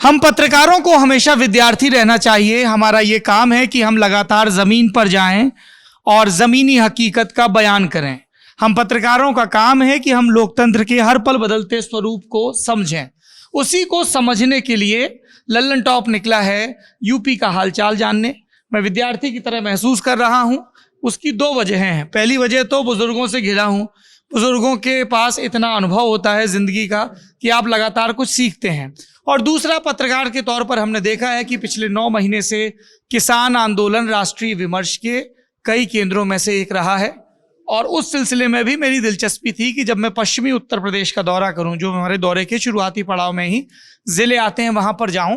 हम पत्रकारों को हमेशा विद्यार्थी रहना चाहिए। हमारा ये काम है कि हम लगातार जमीन पर जाएं और जमीनी हकीकत का बयान करें। हम पत्रकारों का काम है कि हम लोकतंत्र के हर पल बदलते स्वरूप को समझें। उसी को समझने के लिए लल्लन टॉप निकला है यूपी का हालचाल जानने। मैं विद्यार्थी की तरह महसूस कर रहा हूं। उसकी दो वजहें हैं। पहली वजह तो बुजुर्गों से घिरा हूं। बुजुर्गों के पास इतना अनुभव होता है जिंदगी का कि आप लगातार कुछ सीखते हैं। और दूसरा, पत्रकार के तौर पर हमने देखा है कि पिछले 9 महीने से किसान आंदोलन राष्ट्रीय विमर्श के कई केंद्रों में से एक रहा है। और उस सिलसिले में भी मेरी दिलचस्पी थी कि जब मैं पश्चिमी उत्तर प्रदेश का दौरा करूं, जो हमारे दौरे के शुरुआती पड़ाव में ही जिले आते हैं, वहां पर जाऊं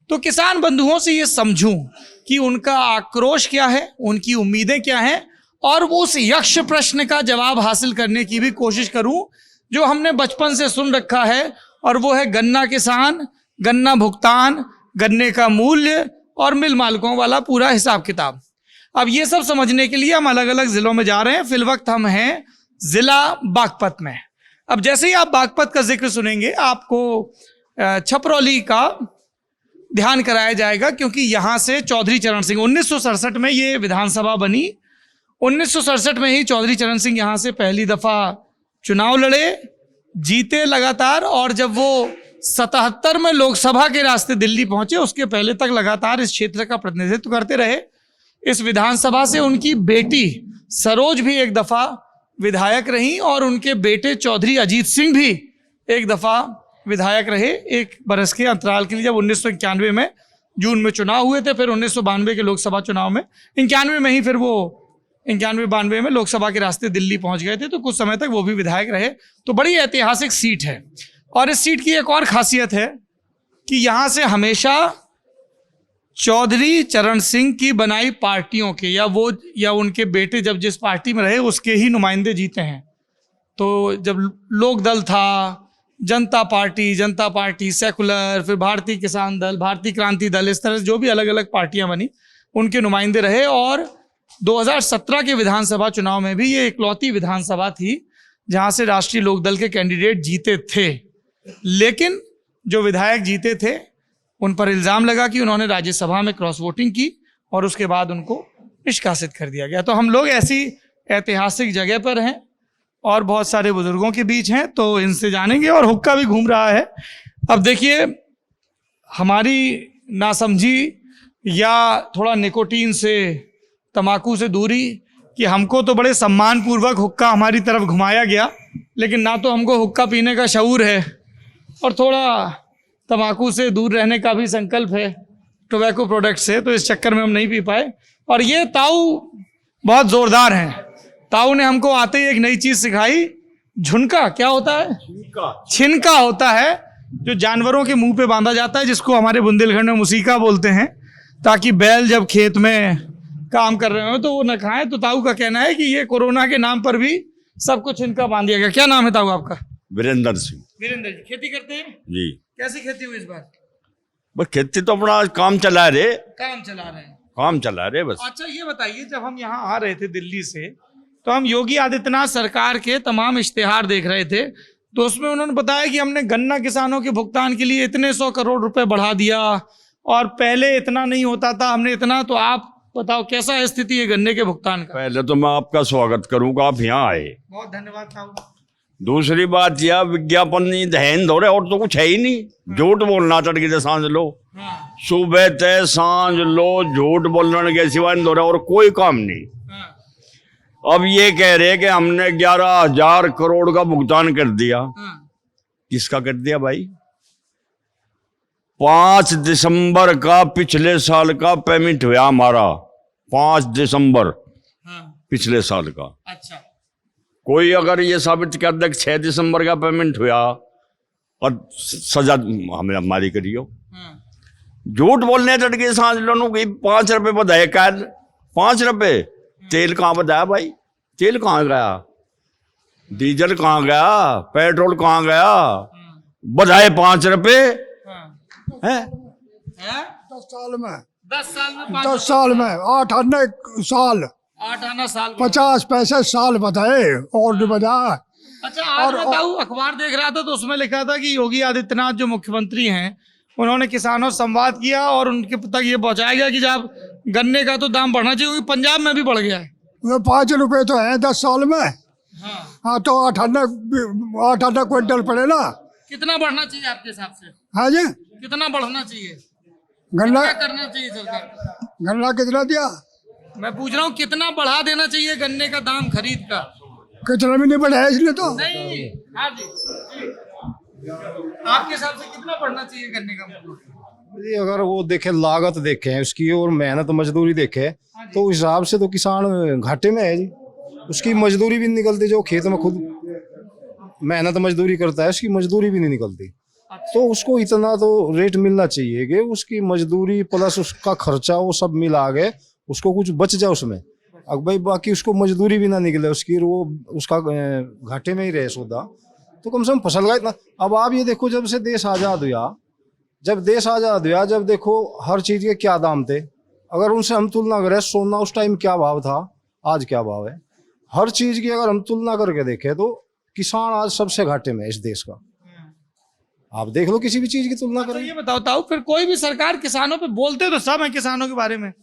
तो किसान बंधुओं से ये समझूं कि उनका आक्रोश क्या है, उनकी उम्मीदें क्या हैं, और उस यक्ष प्रश्न का जवाब हासिल करने की भी कोशिश करूं जो हमने बचपन से सुन रखा है, और वो है गन्ना किसान, गन्ना भुगतान, गन्ने का मूल्य और मिल मालिकों वाला पूरा हिसाब किताब। अब ये सब समझने के लिए हम अलग अलग जिलों में जा रहे हैं। फिलवक्त हम हैं जिला बागपत में। अब जैसे ही आप बागपत का जिक्र सुनेंगे आपको छपरौली का ध्यान कराया जाएगा, क्योंकि यहाँ से चौधरी चरण सिंह 1967 में ये विधानसभा बनी। 1967 में ही चौधरी चरण सिंह यहाँ से पहली दफा चुनाव लड़े, जीते लगातार, और जब वो 77 में लोकसभा के रास्ते दिल्ली पहुंचे, उसके पहले तक लगातार इस क्षेत्र का प्रतिनिधित्व करते रहे। इस विधानसभा से उनकी बेटी सरोज भी एक दफा विधायक रही, और उनके बेटे चौधरी अजीत सिंह भी एक दफा विधायक रहे 1 बरस के अंतराल के लिए। जब 1991 में जून में चुनाव हुए थे, फिर 1992 के लोकसभा चुनाव में 91 में ही फिर वो 91-92 में लोकसभा के रास्ते दिल्ली पहुंच गए थे, तो कुछ समय तक वो भी विधायक रहे। तो बड़ी ऐतिहासिक सीट है। और इस सीट की एक और खासियत है कि यहाँ से हमेशा चौधरी चरण सिंह की बनाई पार्टियों के या उनके बेटे जब जिस पार्टी में रहे उसके ही नुमाइंदे जीते हैं। तो जब लोक दल था, जनता पार्टी, सेकुलर, फिर भारतीय किसान दल, भारतीय क्रांति दल, इस तरह से जो भी अलग अलग पार्टियां बनी उनके नुमाइंदे रहे। और 2017 के विधानसभा चुनाव में भी ये इकलौती विधानसभा थी जहां से राष्ट्रीय लोकदल के कैंडिडेट जीते थे। लेकिन जो विधायक जीते थे उन पर इल्जाम लगा कि उन्होंने राज्यसभा में क्रॉस वोटिंग की, और उसके बाद उनको निष्कासित कर दिया गया। तो हम लोग ऐसी ऐतिहासिक जगह पर हैं और बहुत सारे बुजुर्गों के बीच हैं, तो इनसे जानेंगे। और हुक्का भी घूम रहा है। अब देखिए, हमारी नासमझी या थोड़ा निकोटीन से, तमाकू से दूरी, कि हमको तो बड़े सम्मानपूर्वक हुक्का हमारी तरफ घुमाया गया, लेकिन ना तो हमको हुक्का पीने का शऊर है और थोड़ा तमाकू से दूर रहने का भी संकल्प है, टोबैको प्रोडक्ट से, तो इस चक्कर में हम नहीं पी पाए। और ये ताऊ बहुत जोरदार हैं। ताऊ ने हमको आते ही एक नई चीज सिखाई। झुनका क्या होता है? छिनका होता है, जो जानवरों के मुंह पे बांधा जाता है, जिसको हमारे बुंदेलखंड में मुसीका बोलते हैं, ताकि बैल जब खेत में काम कर रहे हो तो वो न खाएं। तो ताऊ का कहना है कि ये कोरोना के नाम पर भी सबको छिनका बांध दिया गया। क्या नाम है ताऊ आपका? वीरेंद्र सिंह। वीरेंद्र जी खेती करते हैं जी। कैसी खेती हुई इस बार? बस खेती तो अपना काम चला रहे बस। अच्छा ये बताइए, जब हम यहाँ आ रहे थे दिल्ली से, तो हम योगी आदित्यनाथ सरकार के तमाम इश्तेहार देख रहे थे, तो उसमें उन्होंने बताया कि हमने गन्ना किसानों के भुगतान के लिए इतने 100 करोड़ रुपए बढ़ा दिया, और पहले इतना नहीं होता था, हमने इतना। तो आप बताओ कैसा है स्थिति है गन्ने के भुगतान का? पहले तो मैं आपका स्वागत करूंगा, आप यहाँ आए, बहुत धन्यवाद ताऊ। दूसरी बात यह, विज्ञापन नहीं दहन हो रहे और तो कुछ है ही नहीं। झूठ बोलना चढ़ के सांझ लो, सुबह तय सांझ लो, झूठ बोलने के सिवाय हो रहा और कोई काम नहीं। अब ये कह रहे कि हमने 11,000 करोड़ का भुगतान कर दिया। किसका कर दिया भाई? 5 दिसंबर का पिछले साल का पेमेंट हुआ हमारा, 5 दिसंबर पिछले साल का। अच्छा, कोई अगर ये साबित कर दे 6 दिसंबर का पेमेंट हुआ और सजा हमें हमारी करियो। झूठ बोलने चढ़ के सांझ लोगों की 5 रुपए बधाए कैद, 5 रुपए। तेल कहाँ बताया भाई? तेल कहाँ गया? डीजल कहाँ गया? पेट्रोल कहाँ गया? बधाए 5 रुपए है? 10 साल में 8 आने साल 8 आना साल 50 पैसे साल बताए और नहीं बताया। अच्छा, आज बताऊं, अखबार देख रहा था तो उसमें लिखा था कि योगी आदित्यनाथ जो मुख्यमंत्री हैं उन्होंने किसानों से संवाद किया और उनके तक ये पहुंचाया गया कि जब गन्ने का तो दाम बढ़ना चाहिए, क्योंकि पंजाब में भी बढ़ गया है। वो 5 रुपए तो है 10 साल में। हाँ, हाँ तो 8 क्विंटल पड़े ना। कितना बढ़ना चाहिए आपके हिसाब से? हाँ जी, कितना बढ़ना चाहिए? गन्ना क्या करना चाहिए सरकार को? गन्ना कितना दिया? मैं पूछ रहा हूँ कितना बढ़ा देना चाहिए गन्ने का दाम खरीद का? कितना भी नहीं बढ़ाया इसने तो। नहीं, हाँ जी, आपके हिसाब से कितना बढ़ना चाहिए गन्ने का मूल्य? जी अगर वो देखे, लागत देखें उसकी और मेहनत मजदूरी देखे तो उस हिसाब से तो किसान घाटे में है जी। उसकी मजदूरी भी नहीं निकलती, जो खेत में खुद मेहनत मजदूरी करता है उसकी मजदूरी भी नहीं निकलती। तो उसको इतना तो रेट मिलना चाहिए कि उसकी मजदूरी प्लस उसका खर्चा वो सब मिला के उसको कुछ बच जाए उसमें। अब भाई बाकी उसको मजदूरी भी ना निकले उसकी, वो उसका घाटे में ही रहे सौदा, तो कम से कम फसल का इतना। अब आप ये देखो, जब से देश आज़ाद हुआ, जब देखो हर चीज़ के क्या दाम थे, अगर उनसे हम तुलना करें, सोना उस टाइम क्या भाव था, आज क्या भाव है, हर चीज़ की अगर हम तुलना करके देखें तो किसान आज सबसे घाटे में है इस देश का। आप देख लो किसी भी चीज़ की तुलना तो करें। ये बताता हूँ, फिर कोई भी सरकार किसानों पे बोलते तो सब है किसानों के बारे में,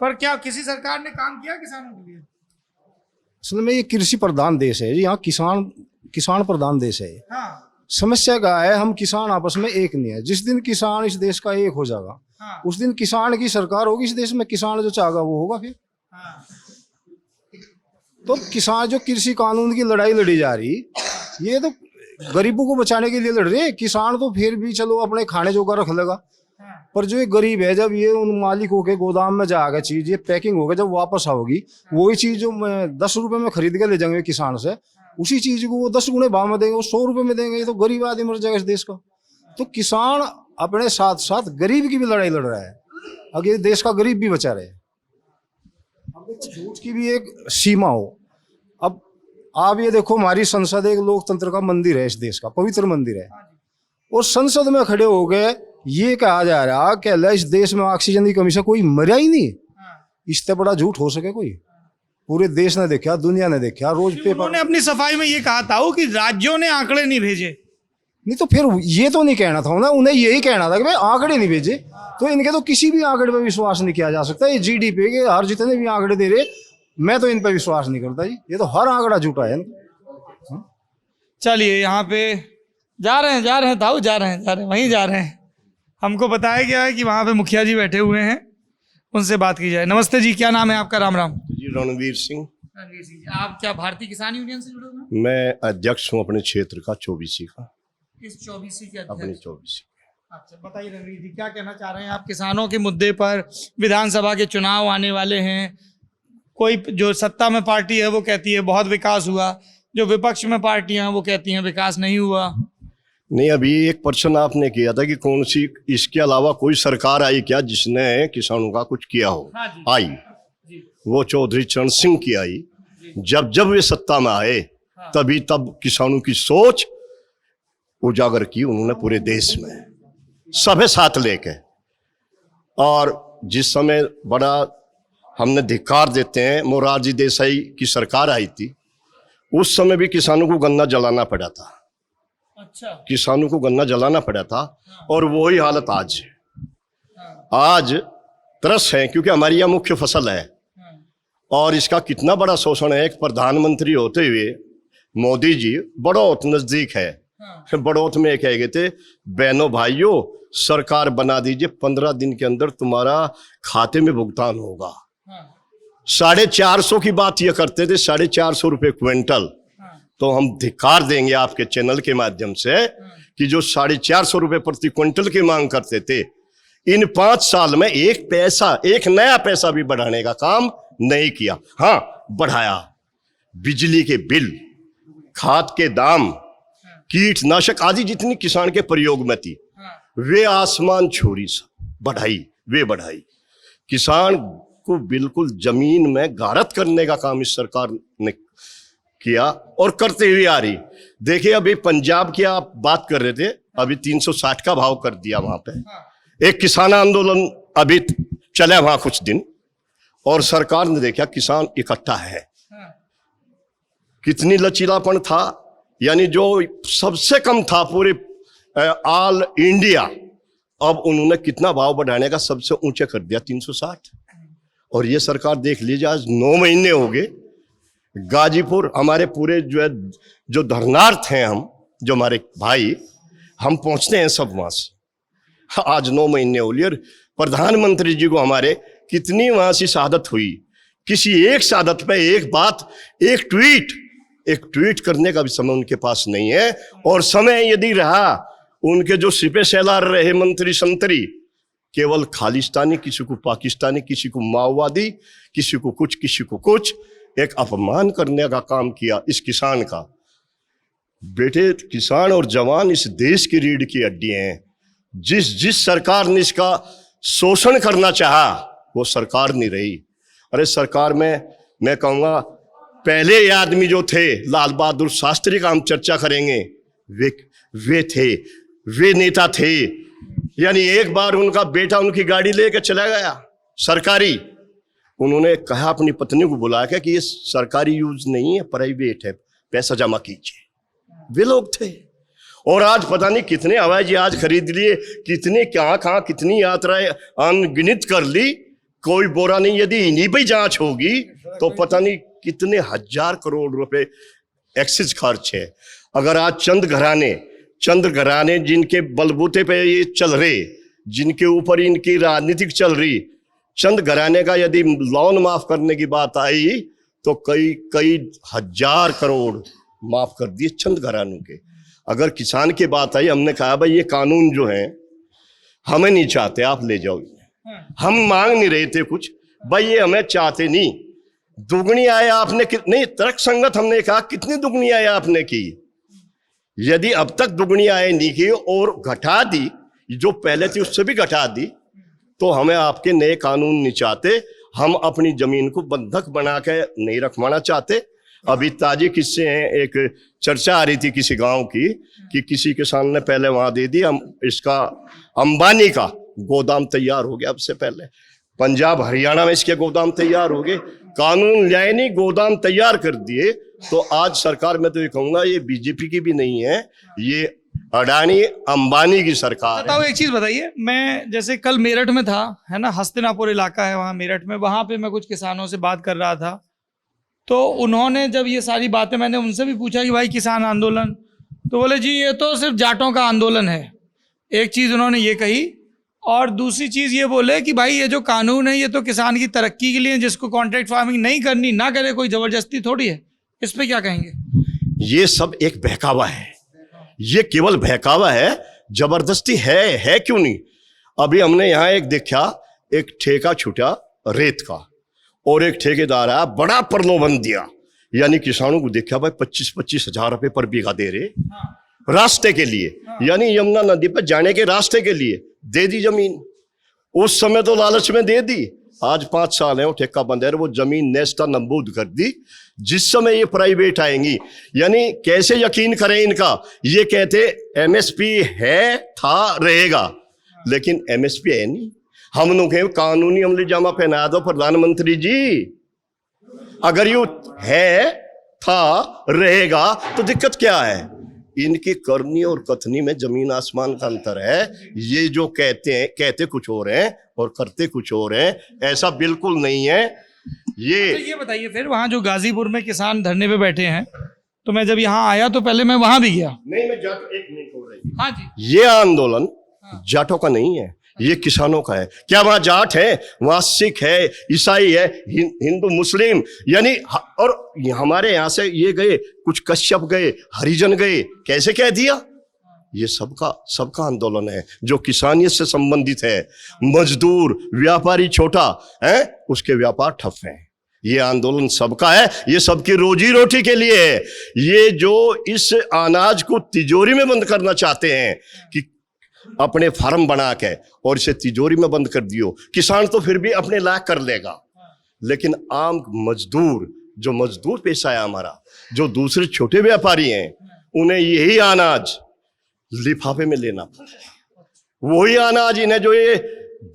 पर क्या किसी सरकार ने काम किया किसानों के लिए? असल में ये कृषि प्रधान देश है जी, यहाँ किसान प्रधान देश है। हाँ, समस्या क्या है, हम किसान आपस में एक नहीं है। जिस दिन किसान इस देश का एक हो जाएगा, हाँ, उस दिन किसान की सरकार होगी इस देश में, किसान जो चाहेगा वो होगा फिर। हाँ, तो किसान जो कृषि कानून की लड़ाई लड़ी जा रही, ये तो गरीबों को बचाने के लिए लड़ रहे हैं। किसान तो फिर भी चलो अपने खाने जोगा रख लेगा, हाँ, पर जो ये गरीब है, जब ये उन मालिकों के गोदाम में जाएगा चीज, ये पैकिंग होगा, जब वापस आओगी वही चीज जो 10 रुपए में खरीद के ले जाएंगे किसान से, उसी चीज को वो 10 गुने भाव में देंगे, वो 100 रुपए में देंगे। ये तो गरीब आदमी मर जाएगा इस देश का। तो किसान अपने साथ साथ गरीब की भी लड़ाई लड़ रहा है, अगर देश का गरीब भी बचा रहे। अब झूठ की भी एक सीमा हो। अब आप ये देखो, हमारी संसद एक लोकतंत्र का मंदिर है, इस देश का पवित्र मंदिर है, और संसद में खड़े हो गए ये कहा जा रहा कि इस देश में ऑक्सीजन की कमी से कोई मरा ही नहीं। इससे बड़ा झूठ हो सके कोई? पूरे देश ने देखा, दुनिया ने देखा, रोज पेपर। उन्होंने अपनी सफाई में ये कहा था कि राज्यों ने आंकड़े नहीं भेजे। नहीं तो फिर ये तो नहीं कहना था ना, उन्हें यही कहना था कि भाई आंकड़े नहीं भेजे। तो इनके तो किसी भी आंकड़े पर विश्वास नहीं किया जा सकता। ये जीडीपी के हर जितने भी आंकड़े दे रहे, मैं तो इन पर विश्वास नहीं करता जी। ये तो हर आंकड़ा झूठा है। चलिए, यहाँ पे जा रहे हैं ताऊ, जा रहे हैं वहीं जा रहे हैं। हमको बताया गया है कि वहाँ पे मुखिया जी बैठे हुए हैं, उनसे बात की जाए। नमस्ते जी, क्या नाम है आपका? राम राम जी, रणवीर सिंह। रणवीर सिंह जी, आप क्या भारतीय किसान यूनियन से जुड़े हुए हैं? मैं अध्यक्ष हूँ अपने क्षेत्र का 24 का, इस 24 के अपने अध्यक्ष। 24। अच्छा, बताइए रणवीर जी, क्या कहना चाह रहे हैं आप किसानों के मुद्दे पर? विधानसभा के चुनाव आने वाले हैं, कोई जो सत्ता में पार्टी है वो कहती है बहुत विकास हुआ, जो विपक्ष में पार्टियां हैं वो कहती हैं विकास नहीं हुआ। नहीं, अभी एक प्रश्न आपने किया था कि कौन सी इसके अलावा कोई सरकार आई क्या जिसने किसानों का कुछ किया हो? हाँ जी, आई, जी, वो चौधरी चरण सिंह की आई। जब वे सत्ता में आए, हाँ, तब किसानों की सोच उजागर की उन्होंने पूरे देश में, सभी साथ लेके। और जिस समय बड़ा हमने धिक्कार देते हैं, मोरारजी देसाई की सरकार आई थी, उस समय भी किसानों को गन्ना जलाना पड़ा था। अच्छा, किसानों को गन्ना जलाना पड़ा था। और वही हालत आज है। आज तरस है, क्योंकि हमारी यह मुख्य फसल है और इसका कितना बड़ा शोषण है। एक प्रधानमंत्री होते हुए मोदी जी बड़ौत नजदीक है, बड़ौत में कह गए थे, बहनों भाइयों सरकार बना दीजिए, 15 दिन के अंदर तुम्हारा खाते में भुगतान होगा। 450 की बात ये करते थे, 450 रुपये क्विंटल। तो हम धिक्कार देंगे आपके चैनल के माध्यम से कि जो 450 रुपये प्रति क्विंटल की मांग करते थे, इन 5 साल में एक नया पैसा भी बढ़ाने का काम नहीं किया। हाँ, बढ़ाया बिजली के बिल, खाद के दाम, कीटनाशक आदि जितनी किसान के प्रयोग में थी, वे आसमान छूरी बढ़ाई। किसान को बिल्कुल जमीन में गारत करने का काम इस सरकार ने किया और करते हुए आ रही। देखिए, अभी पंजाब की आप बात कर रहे थे, अभी 360 का भाव कर दिया वहां पे। एक किसान आंदोलन अभी चला वहां कुछ दिन, और सरकार ने देखा किसान इकट्ठा है, कितनी लचीलापन था। यानी जो सबसे कम था पूरे ऑल इंडिया, अब उन्होंने कितना भाव बढ़ाने का सबसे ऊंचा कर दिया 360। और ये सरकार देख लीजिए, आज 9 महीने हो गए, गाजीपुर हमारे पूरे जो है जो धरनार्थ हैं, हम जो हमारे भाई, हम पहुंचते हैं सब वहां से। आज 9 महीने हो लिए, और प्रधानमंत्री जी को हमारे कितनी वहां से शहादत हुई, किसी एक शहादत पे एक बात, एक ट्वीट करने का भी समय उनके पास नहीं है। और समय यदि रहा, उनके जो सिपे सलार रहे मंत्री संतरी, केवल खालिस्तानी, किसी को पाकिस्तानी, किसी को माओवादी, किसी को कुछ, किसी को कुछ, एक अपमान करने का काम किया इस किसान का। बेटे, किसान और जवान इस देश की रीढ़ की हड्डी हैं। जिस सरकार ने इसका शोषण करना चाहा, वो सरकार नहीं रही। अरे सरकार में मैं कहूँगा, पहले ये आदमी जो थे लाल बहादुर शास्त्री का हम चर्चा करेंगे, वे नेता थे। यानी एक बार उनका बेटा उनकी गाड़ी लेके चला गया सरकारी, उन्होंने कहा अपनी पत्नी को बुला के कि ये सरकारी यूज नहीं है, प्राइवेट है, पैसा जमा कीजिए। वे लोग थे। और आज पता नहीं कितने हवाई जहाज खरीद लिए, कितने कहाँ कितनी यात्राएं अनगिनत कर ली, कोई बोरा नहीं। यदि इन्हीं पे जांच होगी तो पता नहीं कितने हजार करोड़ रुपए एक्सिस खर्च है। अगर आज चंद घराने जिनके बलबूते पे ये चल रहे, जिनके ऊपर इनकी राजनीतिक चल रही, चंद घराने का यदि लोन माफ करने की बात आई तो कई हजार करोड़ माफ कर दिए चंद घरानों के। अगर किसान की बात आई, हमने कहा भाई ये कानून जो है हमें नहीं चाहते, आप ले जाओ। हम मांग नहीं रहे थे कुछ, भाई ये हमें चाहते नहीं। दुगनी आय आपने नहीं, तर्क संगत हमने कहा कितनी दुगनी आय आपने की? यदि अब तक दुगनी आय नहीं की और घटा दी, जो पहले थी उससे भी घटा दी, तो हमें आपके नए कानून नहीं चाहते। हम अपनी जमीन को बंधक बना के नहीं रखवाना चाहते। अभी ताजे किस्से हैं, एक चर्चा आ रही थी किसी गांव की कि किसी किसान ने पहले वहां दे दी, इसका अंबानी का गोदाम तैयार हो गया। अब से पहले पंजाब हरियाणा में इसके गोदाम तैयार हो गए, कानून लाए नहीं, गोदाम तैयार कर दिए। तो आज सरकार में तो ये कहूंगा ये बीजेपी की भी नहीं है, ये अडानी अंबानी की सरकार बताओ है। एक चीज बताइए, मैं जैसे कल मेरठ में था, है ना, हस्तिनापुर इलाका है वहाँ मेरठ में, वहां पे मैं कुछ किसानों से बात कर रहा था। तो उन्होंने जब ये सारी बातें, मैंने उनसे भी पूछा कि भाई किसान आंदोलन, तो बोले जी ये तो सिर्फ जाटों का आंदोलन है। एक चीज उन्होंने ये कही, और दूसरी चीज ये बोले कि भाई ये जो कानून है ये तो किसान की तरक्की के लिए, जिसको कॉन्ट्रैक्ट फार्मिंग नहीं करनी ना करे, कोई जबरदस्ती थोड़ी है। इस पे क्या कहेंगे? ये सब एक बहकावा है, ये केवल बहकावा है, जबरदस्ती है क्यों नहीं? अभी हमने यहाँ एक देखा, एक ठेका छूटा रेत का, और एक ठेकेदार आया, बड़ा प्रलोभन दिया। यानी किसानों को देखा भाई 25-25 हजार रुपए पर बीघा दे रहे रास्ते के लिए, यानी यमुना नदी पर जाने के रास्ते के लिए दे दी जमीन। उस समय तो लालच में दे दी, आज 5 साल है वो ठेका बंद है, वो जमीन नेस्ता नबूद कर दी। जिस समय ये प्राइवेट आएंगी, यानी कैसे यकीन करें इनका? ये कहते एमएसपी है, था, रहेगा, लेकिन एमएसपी है नहीं। हम लोग कानूनी अमली जामा पहना दो प्रधानमंत्री जी, अगर ये है, था, रहेगा तो दिक्कत क्या है? इनकी करनी और कथनी में जमीन आसमान का अंतर है। ये जो कहते कुछ और हैं और करते कुछ और हैं, ऐसा बिल्कुल नहीं है। ये बताइए फिर, वहाँ जो गाजीपुर में किसान धरने पे बैठे हैं, तो मैं जब यहाँ आया तो पहले मैं वहां भी गया। नहीं, मैं जाट एक मिनट हो रही। हाँ जी, ये आंदोलन जाटों का नहीं है, ये किसानों का है। क्या वहां जाट है? वहां सिख है, ईसाई है, हिंदू, मुस्लिम, यानी और हमारे यहां से ये गए, कुछ कश्यप गए, हरिजन गए, कैसे कह दिया? ये सबका आंदोलन है जो किसानियत से संबंधित है। मजदूर, व्यापारी छोटा है, उसके व्यापार ठप हैं। ये आंदोलन सबका है, ये सबकी रोजी रोटी के लिए है। ये जो इस अनाज को तिजोरी में बंद करना चाहते हैं कि अपने फार्म बना के और इसे तिजोरी में बंद कर दियो, किसान तो फिर भी अपने लायक कर लेगा, लेकिन आम मजदूर, जो मजदूर पेशा है हमारा, जो दूसरे छोटे व्यापारी हैं, उन्हें यही अनाज लिफाफे में लेना पड़ेगा। वही अनाज इन्हें जो ये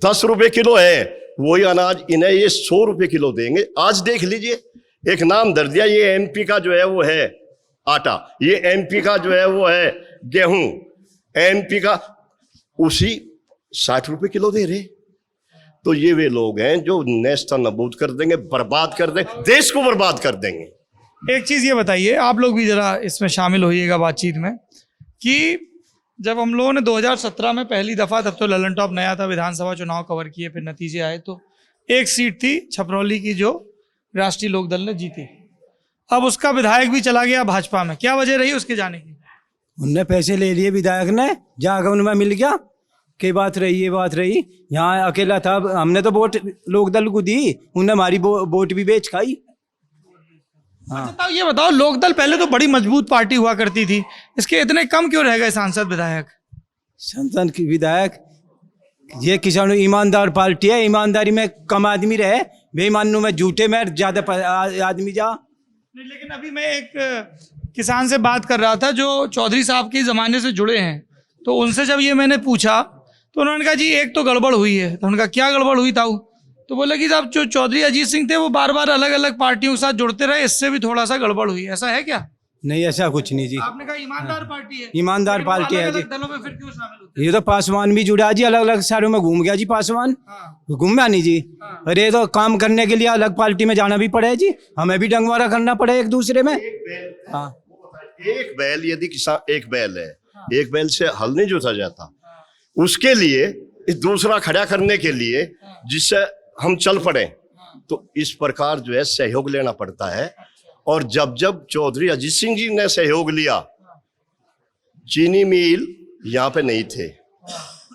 10 रुपए किलो है, वही अनाज इन्हें ये 100 रुपए किलो देंगे। आज देख लीजिए, एक नाम धर दिया, ये एमपी का जो है वो है आटा, ये एमपी का जो है वो है गेहूं, एमपी का, उसी 60 रुपए किलो दे रहे। तो ये वे लोग हैं जो नेस्ता नबूद कर देंगे, बर्बाद कर देंगे, देश को बर्बाद कर देंगे। एक चीज़ ये बताइए, आप लोग भी ज़रा इसमें शामिल होइएगा बातचीत में, कि जब हम लोगों ने 2017 में पहली दफ़ा, तब तो ललन टॉप नया था, विधानसभा चुनाव कवर किए, फिर नतीजे आए तो एक सीट थी छपरौली की जो राष्ट्रीय लोकदल ने जीती। अब उसका विधायक भी चला गया भाजपा में, क्या वजह रही उसके जाने की? उनने पैसे ले लिए विधायक ने, जाकर उनमें मिल गया। के बात रही, ये बात रही। यहाँ अकेला था, हमने तो वोट लोकदल को दी, उनने हमारी वोट भी बेच खाई। हाँ। अच्छा, ये बताओ, लोकदल पहले तो बड़ी मजबूत पार्टी हुआ करती थी, इसके इतने कम क्यों रह गए सांसद विधायक? संसद की विधायक, ये किसान ईमानदार पार्टी है, ईमानदारी में कम आदमी रहे, बेईमानों में झूठे में ज्यादा आदमी जा। नहीं, लेकिन अभी मैं एक किसान से बात कर रहा था जो चौधरी साहब के ज़माने से जुड़े हैं, तो उनसे जब ये मैंने पूछा तो उन्होंने कहा जी एक तो गड़बड़ हुई है। तो उन्होंने कहा क्या गड़बड़ हुई ताऊ? तो बोले कि साहब जो चौधरी अजीत सिंह थे वो बार बार अलग अलग पार्टियों के साथ जुड़ते रहे, इससे भी थोड़ा सा गड़बड़ हुई। ऐसा है क्या? नहीं, ऐसा कुछ नहीं जी। आपने कहा ईमानदार पार्टी है, ईमानदार लेकिन वो पार्टी है जी। अलग-अलग दलों में फिर क्यों शामिल होते हैं? ये तो पासवान भी जुड़ा जी, अलग अलग शहरों में घूम गया जी पासवान। हाँ। घूमा नहीं जी। अरे ये तो काम करने के लिए अलग पार्टी में जाना भी पड़े जी, हमें भी डंगवारा करना पड़े एक दूसरे में। हाँ। एक बैल, यदि किसान एक बैल है, एक बैल से हल नहीं जोता जाता, उसके लिए इस दूसरा खड़ा करने के लिए जिससे हम चल पड़े, तो इस प्रकार जो है सहयोग लेना पड़ता है। और जब जब चौधरी अजीत सिंह जी ने सहयोग लिया, चीनी मिल यहाँ पे नहीं थे,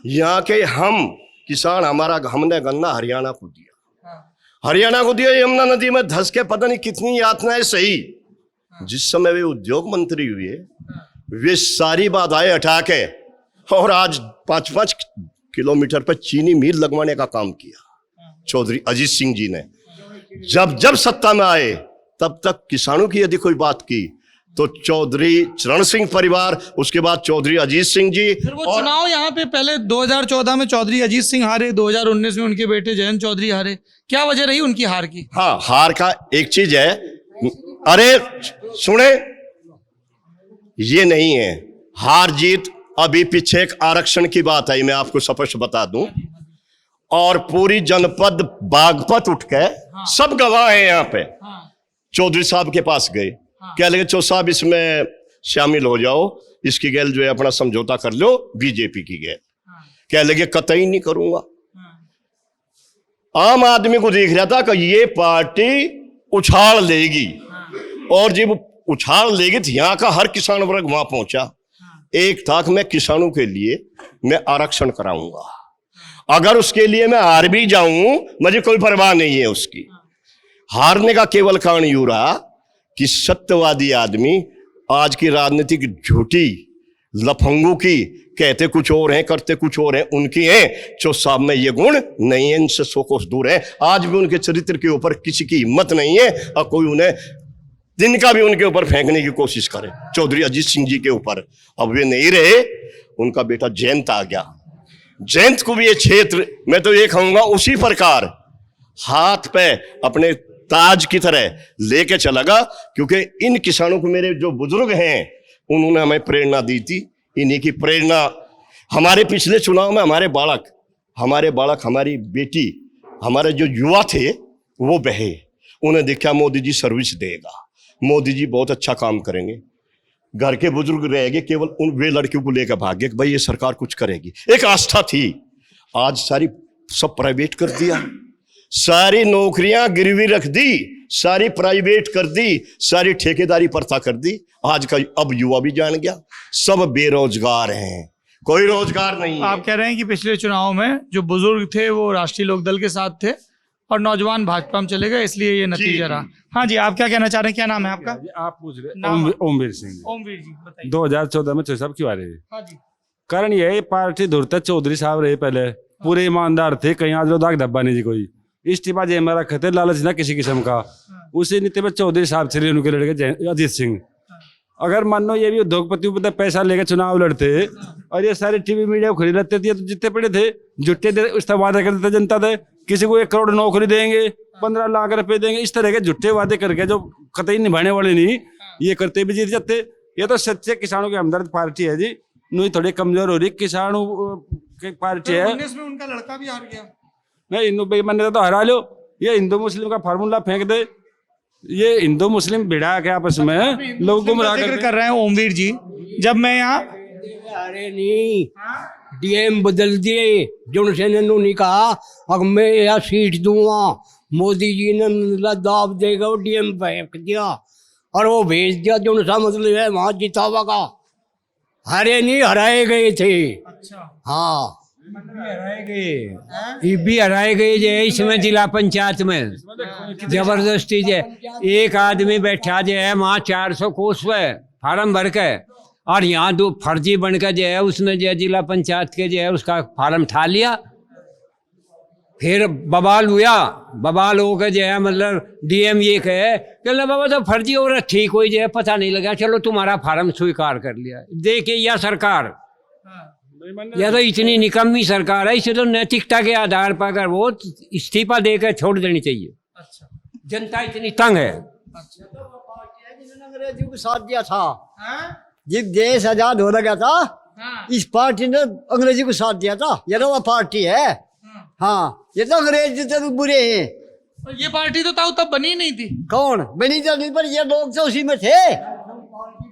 यहाँ के हम किसान, हमने गन्ना हरियाणा को दिया, हरियाणा को दिया, यमुना नदी में धंस के पता नहीं कितनी यातनाएं सही। जिस समय वे उद्योग मंत्री हुए, वे सारी बाधाएं हटा के और आज 5-5 किलोमीटर पर चीनी मिल लगवाने का काम किया चौधरी अजीत सिंह जी ने। जब जब सत्ता में आए, तब तक किसानों की यदि कोई बात की तो चौधरी चरण सिंह परिवार, उसके बाद चौधरी अजीत सिंह जी। फिर वो चुनाव यहाँ पे पहले 2014 में चौधरी अजीत सिंह हारे, 2019 में उनके बेटे जयंत चौधरी हारे, क्या वजह रही उनकी हार की? हाँ, हार का एक चीज है, अरे सुने, ये नहीं है हार जीत। अभी पीछे एक आरक्षण की बात आई, मैं आपको स्पष्ट बता दूं, और पूरी जनपद बागपत उठ के सब गवाह हैं यहाँ पे, चौधरी साहब के पास गए, क्या लगे चौधरी साहब इसमें शामिल हो जाओ, इसकी गैल जो है अपना समझौता कर लो बीजेपी की गैल। क्या लगे कतई नहीं करूंगा। आम आदमी को देख रहा था कि ये पार्टी उछाल लेगी, और जब उछाल लेगी तो यहाँ का हर किसान वर्ग वहां पहुंचा। एक था कि मैं किसानों के लिए मैं आरक्षण कराऊंगा, अगर उसके लिए मैं हार भी जाऊं मुझे कोई परवाह नहीं है उसकी। हारने का केवल कारण यूं रहा कि सत्यवादी आदमी आज की राजनीतिक झूठी लफंगों की, कहते कुछ और हैं करते कुछ और हैं, उनकी हैं। जो साहब में ये गुण नहीं है, इनसे 100 कोस दूर है। आज भी उनके चरित्र के ऊपर किसी की हिम्मत नहीं है, और कोई उन्हें दिन का भी उनके ऊपर फेंकने की कोशिश करे, चौधरी अजीत सिंह जी के ऊपर। अब वे नहीं रहे, उनका बेटा जयंत आ गया। जयंत को भी ये क्षेत्र, मैं तो ये कहूंगा उसी प्रकार हाथ पे अपने ताज की तरह लेके चला गया, क्योंकि इन किसानों को, मेरे जो बुजुर्ग हैं, उन्होंने हमें प्रेरणा दी थी। इन्हीं की प्रेरणा, हमारे पिछले चुनाव में हमारे बालक, हमारी बेटी, हमारे जो युवा थे वो बहे, उन्हें देखा मोदी जी सर्विस देगा, मोदी जी बहुत अच्छा काम करेंगे, घर के बुजुर्ग रहेंगे, केवल उन वे लड़कियों को लेकर भागे कि भाई ये सरकार कुछ करेगी, एक आस्था थी। आज सारी सब प्राइवेट कर दिया, सारी नौकरियां गिरवी रख दी, सारी प्राइवेट कर दी, सारी ठेकेदारी प्रथा कर दी। आज का अब युवा भी जान गया, सब बेरोजगार हैं, कोई रोजगार नहीं है। आप कह रहे हैं कि पिछले चुनाव में जो बुजुर्ग थे वो राष्ट्रीय लोकदल के साथ थे और नौजवान भाजपा में चले गए, इसलिए ये नतीजा रहा। हाँ जी, आप क्या कहना चाह रहे हैं? क्या नाम है आपका? आप पूछ रहे नाम? ओमवीर सिंह। ओमवीर जी, बताइए। 2014 में चौधरी साहब क्यों आ रहे हैं? हाँ जी। कारण ये है, पार्टी धुरता चौधरी साहब रहे पहले, पूरे ईमानदार थे, कहीं आज दाग धब्बा नहीं जी कोई। इस्तीफा जे हमारा खते लालच ना किसी किस्म का, उसी नीति में चौधरी साहब चले, उनके लड़के अजीत सिंह। अगर मान लो ये भी उद्योगपतियों पर पैसा लेकर चुनाव लड़ते और ये सारे टीवी मीडिया खुली रहते थे, तो जितने पड़े थे जुट्टे उसका वादा करते थे जनता से, किसी को 1 करोड़ नौकरी देंगे, 15 लाख रुपए देंगे, इस तरह के झूठे वादे करके जो कतई निभाने वाले नहीं, ये करते भी जीत जाते। ये तो सच्चे किसानों की हमदर्द पार्टी है जी। नहीं थोड़ी कमजोर हो रही, की पार्टी है। 19 में उनका लड़का भी हार गया। नहीं, हिंदू बेईमानी तो हरा लो, ये हिंदू मुस्लिम का फार्मूला फेंक दे, ये हिंदू मुस्लिम भिड़ा के आपस में लोग गुमराह जिक्र करते कर रहे हैं ओमवीर जी। जब मैं यहाँ अरे नहीं, डीएम बदल दिए, जो से ने कहा अब मैं यह सीट दूंगा, मोदी जी ने दाब देगा, वो डीएम फेंक दिया और वो भेज दिया, जो सा मतलब है वहां जितावा का। हरे नहीं, हराए गए थे। अच्छा, हाँ, हराए गए, ये भी हराए गए जो है इसमें जिला पंचायत में जबरदस्ती जो एक आदमी बैठा जो है वहाँ 400 कोस पे फार्म भर के, और यहाँ दो फर्जी बन के जो है उसने जो है जिला पंचायत के जो है उसका फार्म ठा लिया, फिर बवाल हुआ, बवाल होकर जो है मतलब डीएम ये कहे कि बाबा तो फर्जी हो रहा, ठीक हो जो है पता नहीं लगा, चलो तुम्हारा फार्म स्वीकार कर लिया। देखिए यह सरकार, यह तो इतनी निकम्मी सरकार है, इसे तो नैतिकता के आधार पर अगर वो इस्तीफा देकर छोड़ देनी चाहिए। अच्छा, जनता इतनी तंग है। अंग्रेजों को साथ दिया था जब देश आजाद हो गया था, इस पार्टी ने अंग्रेजी को साथ दिया था। ये तो वो पार्टी है। हाँ, ये तो अंग्रेज तो बुरे हैं। और ये पार्टी तो तब बनी नहीं थी। कौन बनी तो नहीं, पर ये लोग तो उसी में थे।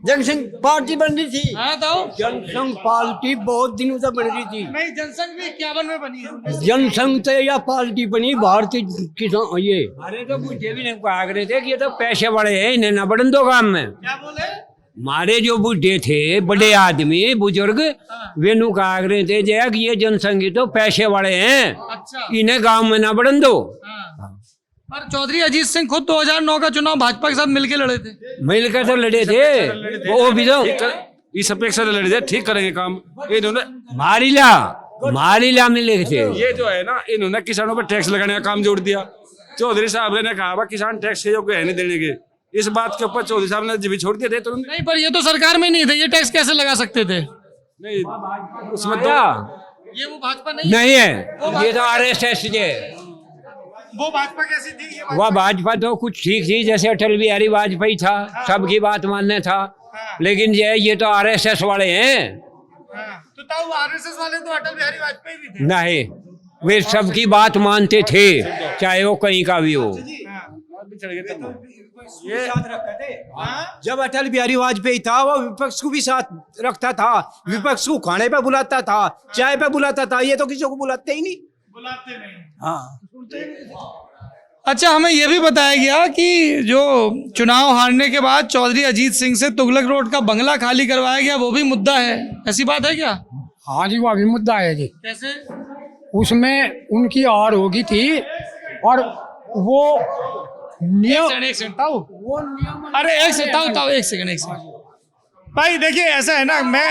जनसंघ पार्टी बन रही थी। हाँ तो जनसंघ पार्टी बहुत दिनों से बन रही थी। नहीं, जनसंघ भी 51 में बनी है। जनसंघ तो यह पार्टी बनी भारतीय किसान ये। अरे तो मुझे भी नहीं कहा रहे थे कि ये तो पैसे बड़े हैं, इन्हें ना बढ़न दो काम में। क्या बोले? हमारे जो बुढ़े थे, बड़े आदमी बुजुर्ग, वे नु कहा रहे थे जय कि ये जनसंघी तो पैसे वाले हैं, अच्छा, इन्हें गांव में ना बढ़न दो। पर चौधरी अजीत सिंह खुद 2009 का चुनाव भाजपा के साथ मिलके लड़े थे। मिलकर तो लड़े थे, वो भी तो इस अपेक्षा से लड़े थे, ठीक करेंगे काम। इन्होंने मारीला मिले थे। ये जो है ना, इन्होंने किसानों पर टैक्स लगाने का काम जोड़ दिया। चौधरी साहब ने कहा किसान टैक्स के योग्य है नहीं देने के, इस बात के ऊपर चौधरी साहब ने भी छोड़ दिया थे तुरंत। नहीं, पर ये तो सरकार में नहीं थे, ये टैक्स कैसे लगा सकते थे? नहीं, उसमें तो ये वो भाजपा नहीं नहीं है, ये तो आरएसएस है। वो भाजपा कैसी थी? ये वह भाजपा तो कुछ ठीक थी, जैसे अटल बिहारी वाजपेयी था, सबकी बात मानने था, लेकिन ये तो आरएसएस वाले हैं। तो तब आरएसएस वाले तो अटल बिहारी वाजपेयी भी थे। नहीं, वे सबकी बात मानते थे, चाहे वो कहीं का भी हो। जब अटल बिहारी वाजपेयी था वो विपक्ष को भी साथ रखता था, विपक्ष को खाने पे बुलाता था, चाय पे बुलाता था, ये तो किसी को बुलाते ही नहीं। बुलाते नहीं। हाँ, अच्छा, हमें यह भी बताया गया कि जो चुनाव हारने के बाद चौधरी अजीत सिंह से तुगलक रोड का बंगला खाली करवाया गया, वो भी मुद्दा है, ऐसी बात है क्या? हाँ जी, वो अभी मुद्दा है जी। कैसे? उसमें उनकी हार होगी थी और वो नियम एक सेकंड ताऊ, अरे एक सेकंड ताऊ, एक सेकंड भाई, देखिए ऐसा है ना, मैं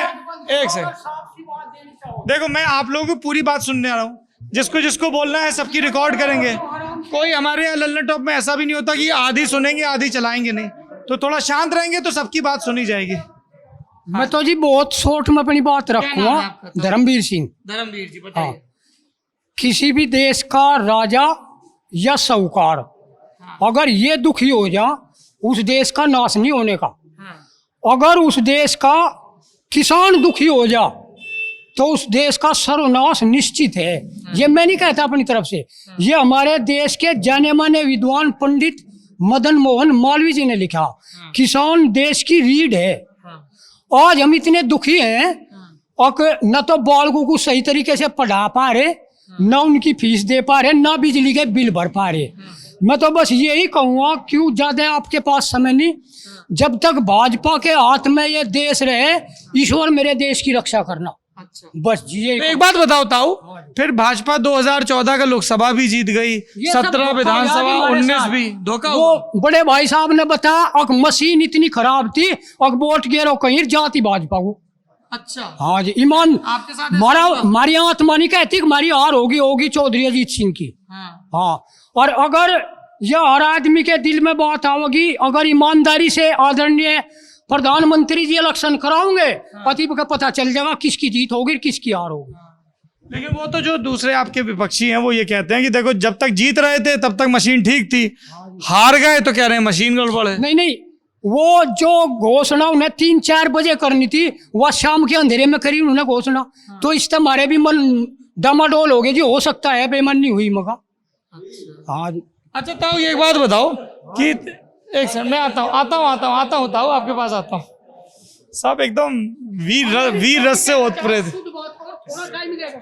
एक सेकंड देखो, मैं आप लोगों की पूरी बात सुनने आ रहा हूँ, जिसको जिसको बोलना है सबकी रिकॉर्ड करेंगे। कोई हमारे यहाँ लल्लन टॉप में ऐसा भी नहीं होता कि आधी सुनेंगे आधी चलाएंगे नहीं, तो थोड़ा शांत रहेंगे तो सबकी बात सुनी जाएगी। मैं तो जी बहुत शॉर्ट में अपनी बात रखूंगा। धर्मवीर सिंह। धर्मवीर जी बताइए। किसी भी देश का राजा या साहूकार अगर ये दुखी हो जा, उस देश का नाश नहीं होने का। अगर उस देश का किसान दुखी हो जा तो उस देश का सर्वनाश निश्चित है। ये मैं नहीं कहता अपनी तरफ से, ये हमारे देश के जाने माने विद्वान पंडित मदन मोहन मालवीय जी ने लिखा। किसान देश की रीढ़ है। आज हम इतने दुखी हैं और न तो बालकों को सही तरीके से पढ़ा पा रहे, न उनकी फीस दे पा रहे, न बिजली के बिल भर पा रहे। मैं तो बस यही कहूँगा, क्यों ज्यादा आपके पास समय नहीं, जब तक भाजपा के हाथ में ये देश रहे, ईश्वर मेरे देश की रक्षा करना। अच्छा, बस जी। तो एक बात बताओ ताऊ, फिर भाजपा 2014 का लोकसभा भी जीत गई, 17 विधानसभा, 19 भी धोखा हुआ। वो बड़े भाई साहब ने बताया और मशीन इतनी खराब थी और वोट गिरो कहीं जाती भाजपा को। अच्छा, हाँ जी, ईमान आपके साथ हमारी आत्मा नहीं कहती कि हमारी हार होगी चौधरी अजीत सिंह की। हाँ, और अगर यह हर आदमी के दिल में बात आओगी, अगर ईमानदारी से आदरणीय प्रधानमंत्री जी इलेक्शन कराओगे, पति को पता चल जाएगा किसकी जीत होगी किसकी हार होगी। लेकिन वो तो जो दूसरे आपके विपक्षी हैं वो ये कहते हैं कि देखो, जब तक जीत रहे थे तब तक मशीन ठीक थी, हार गए तो कह रहे हैं मशीन गड़बड़ है। नहीं, वो जो घोषणा उन्हें 3-4 बजे करनी थी वह शाम के अंधेरे में करी उन्होंने घोषणा। तो इससे हमारे भी मन डमाडोल हो गए जी, हो सकता है बेमन नहीं हुई मगा। हाँ जी। अच्छा ताऊ ये एक बात बताओ कि एक सेकंड मैं आता हूँ ताऊ आपके पास आता हूँ। सब एकदम वीर रस से ओतप्रोत।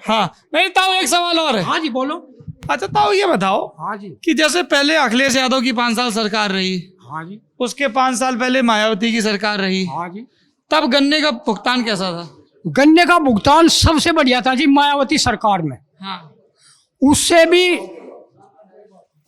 हाँ नहीं ताऊ एक सवाल और है। हाँ जी बोलो। अच्छा ताऊ ये बताओ हाँ जी। कि जैसे पहले अखिलेश यादव की 5 साल सरकार रही, हाँ जी। उसके 5 साल पहले मायावती की सरकार रही, हाँ जी। तब गन्ने का भुगतान कैसा था? गन्ने का भुगतान सबसे बढ़िया था जी मायावती सरकार में। हाँ। उससे भी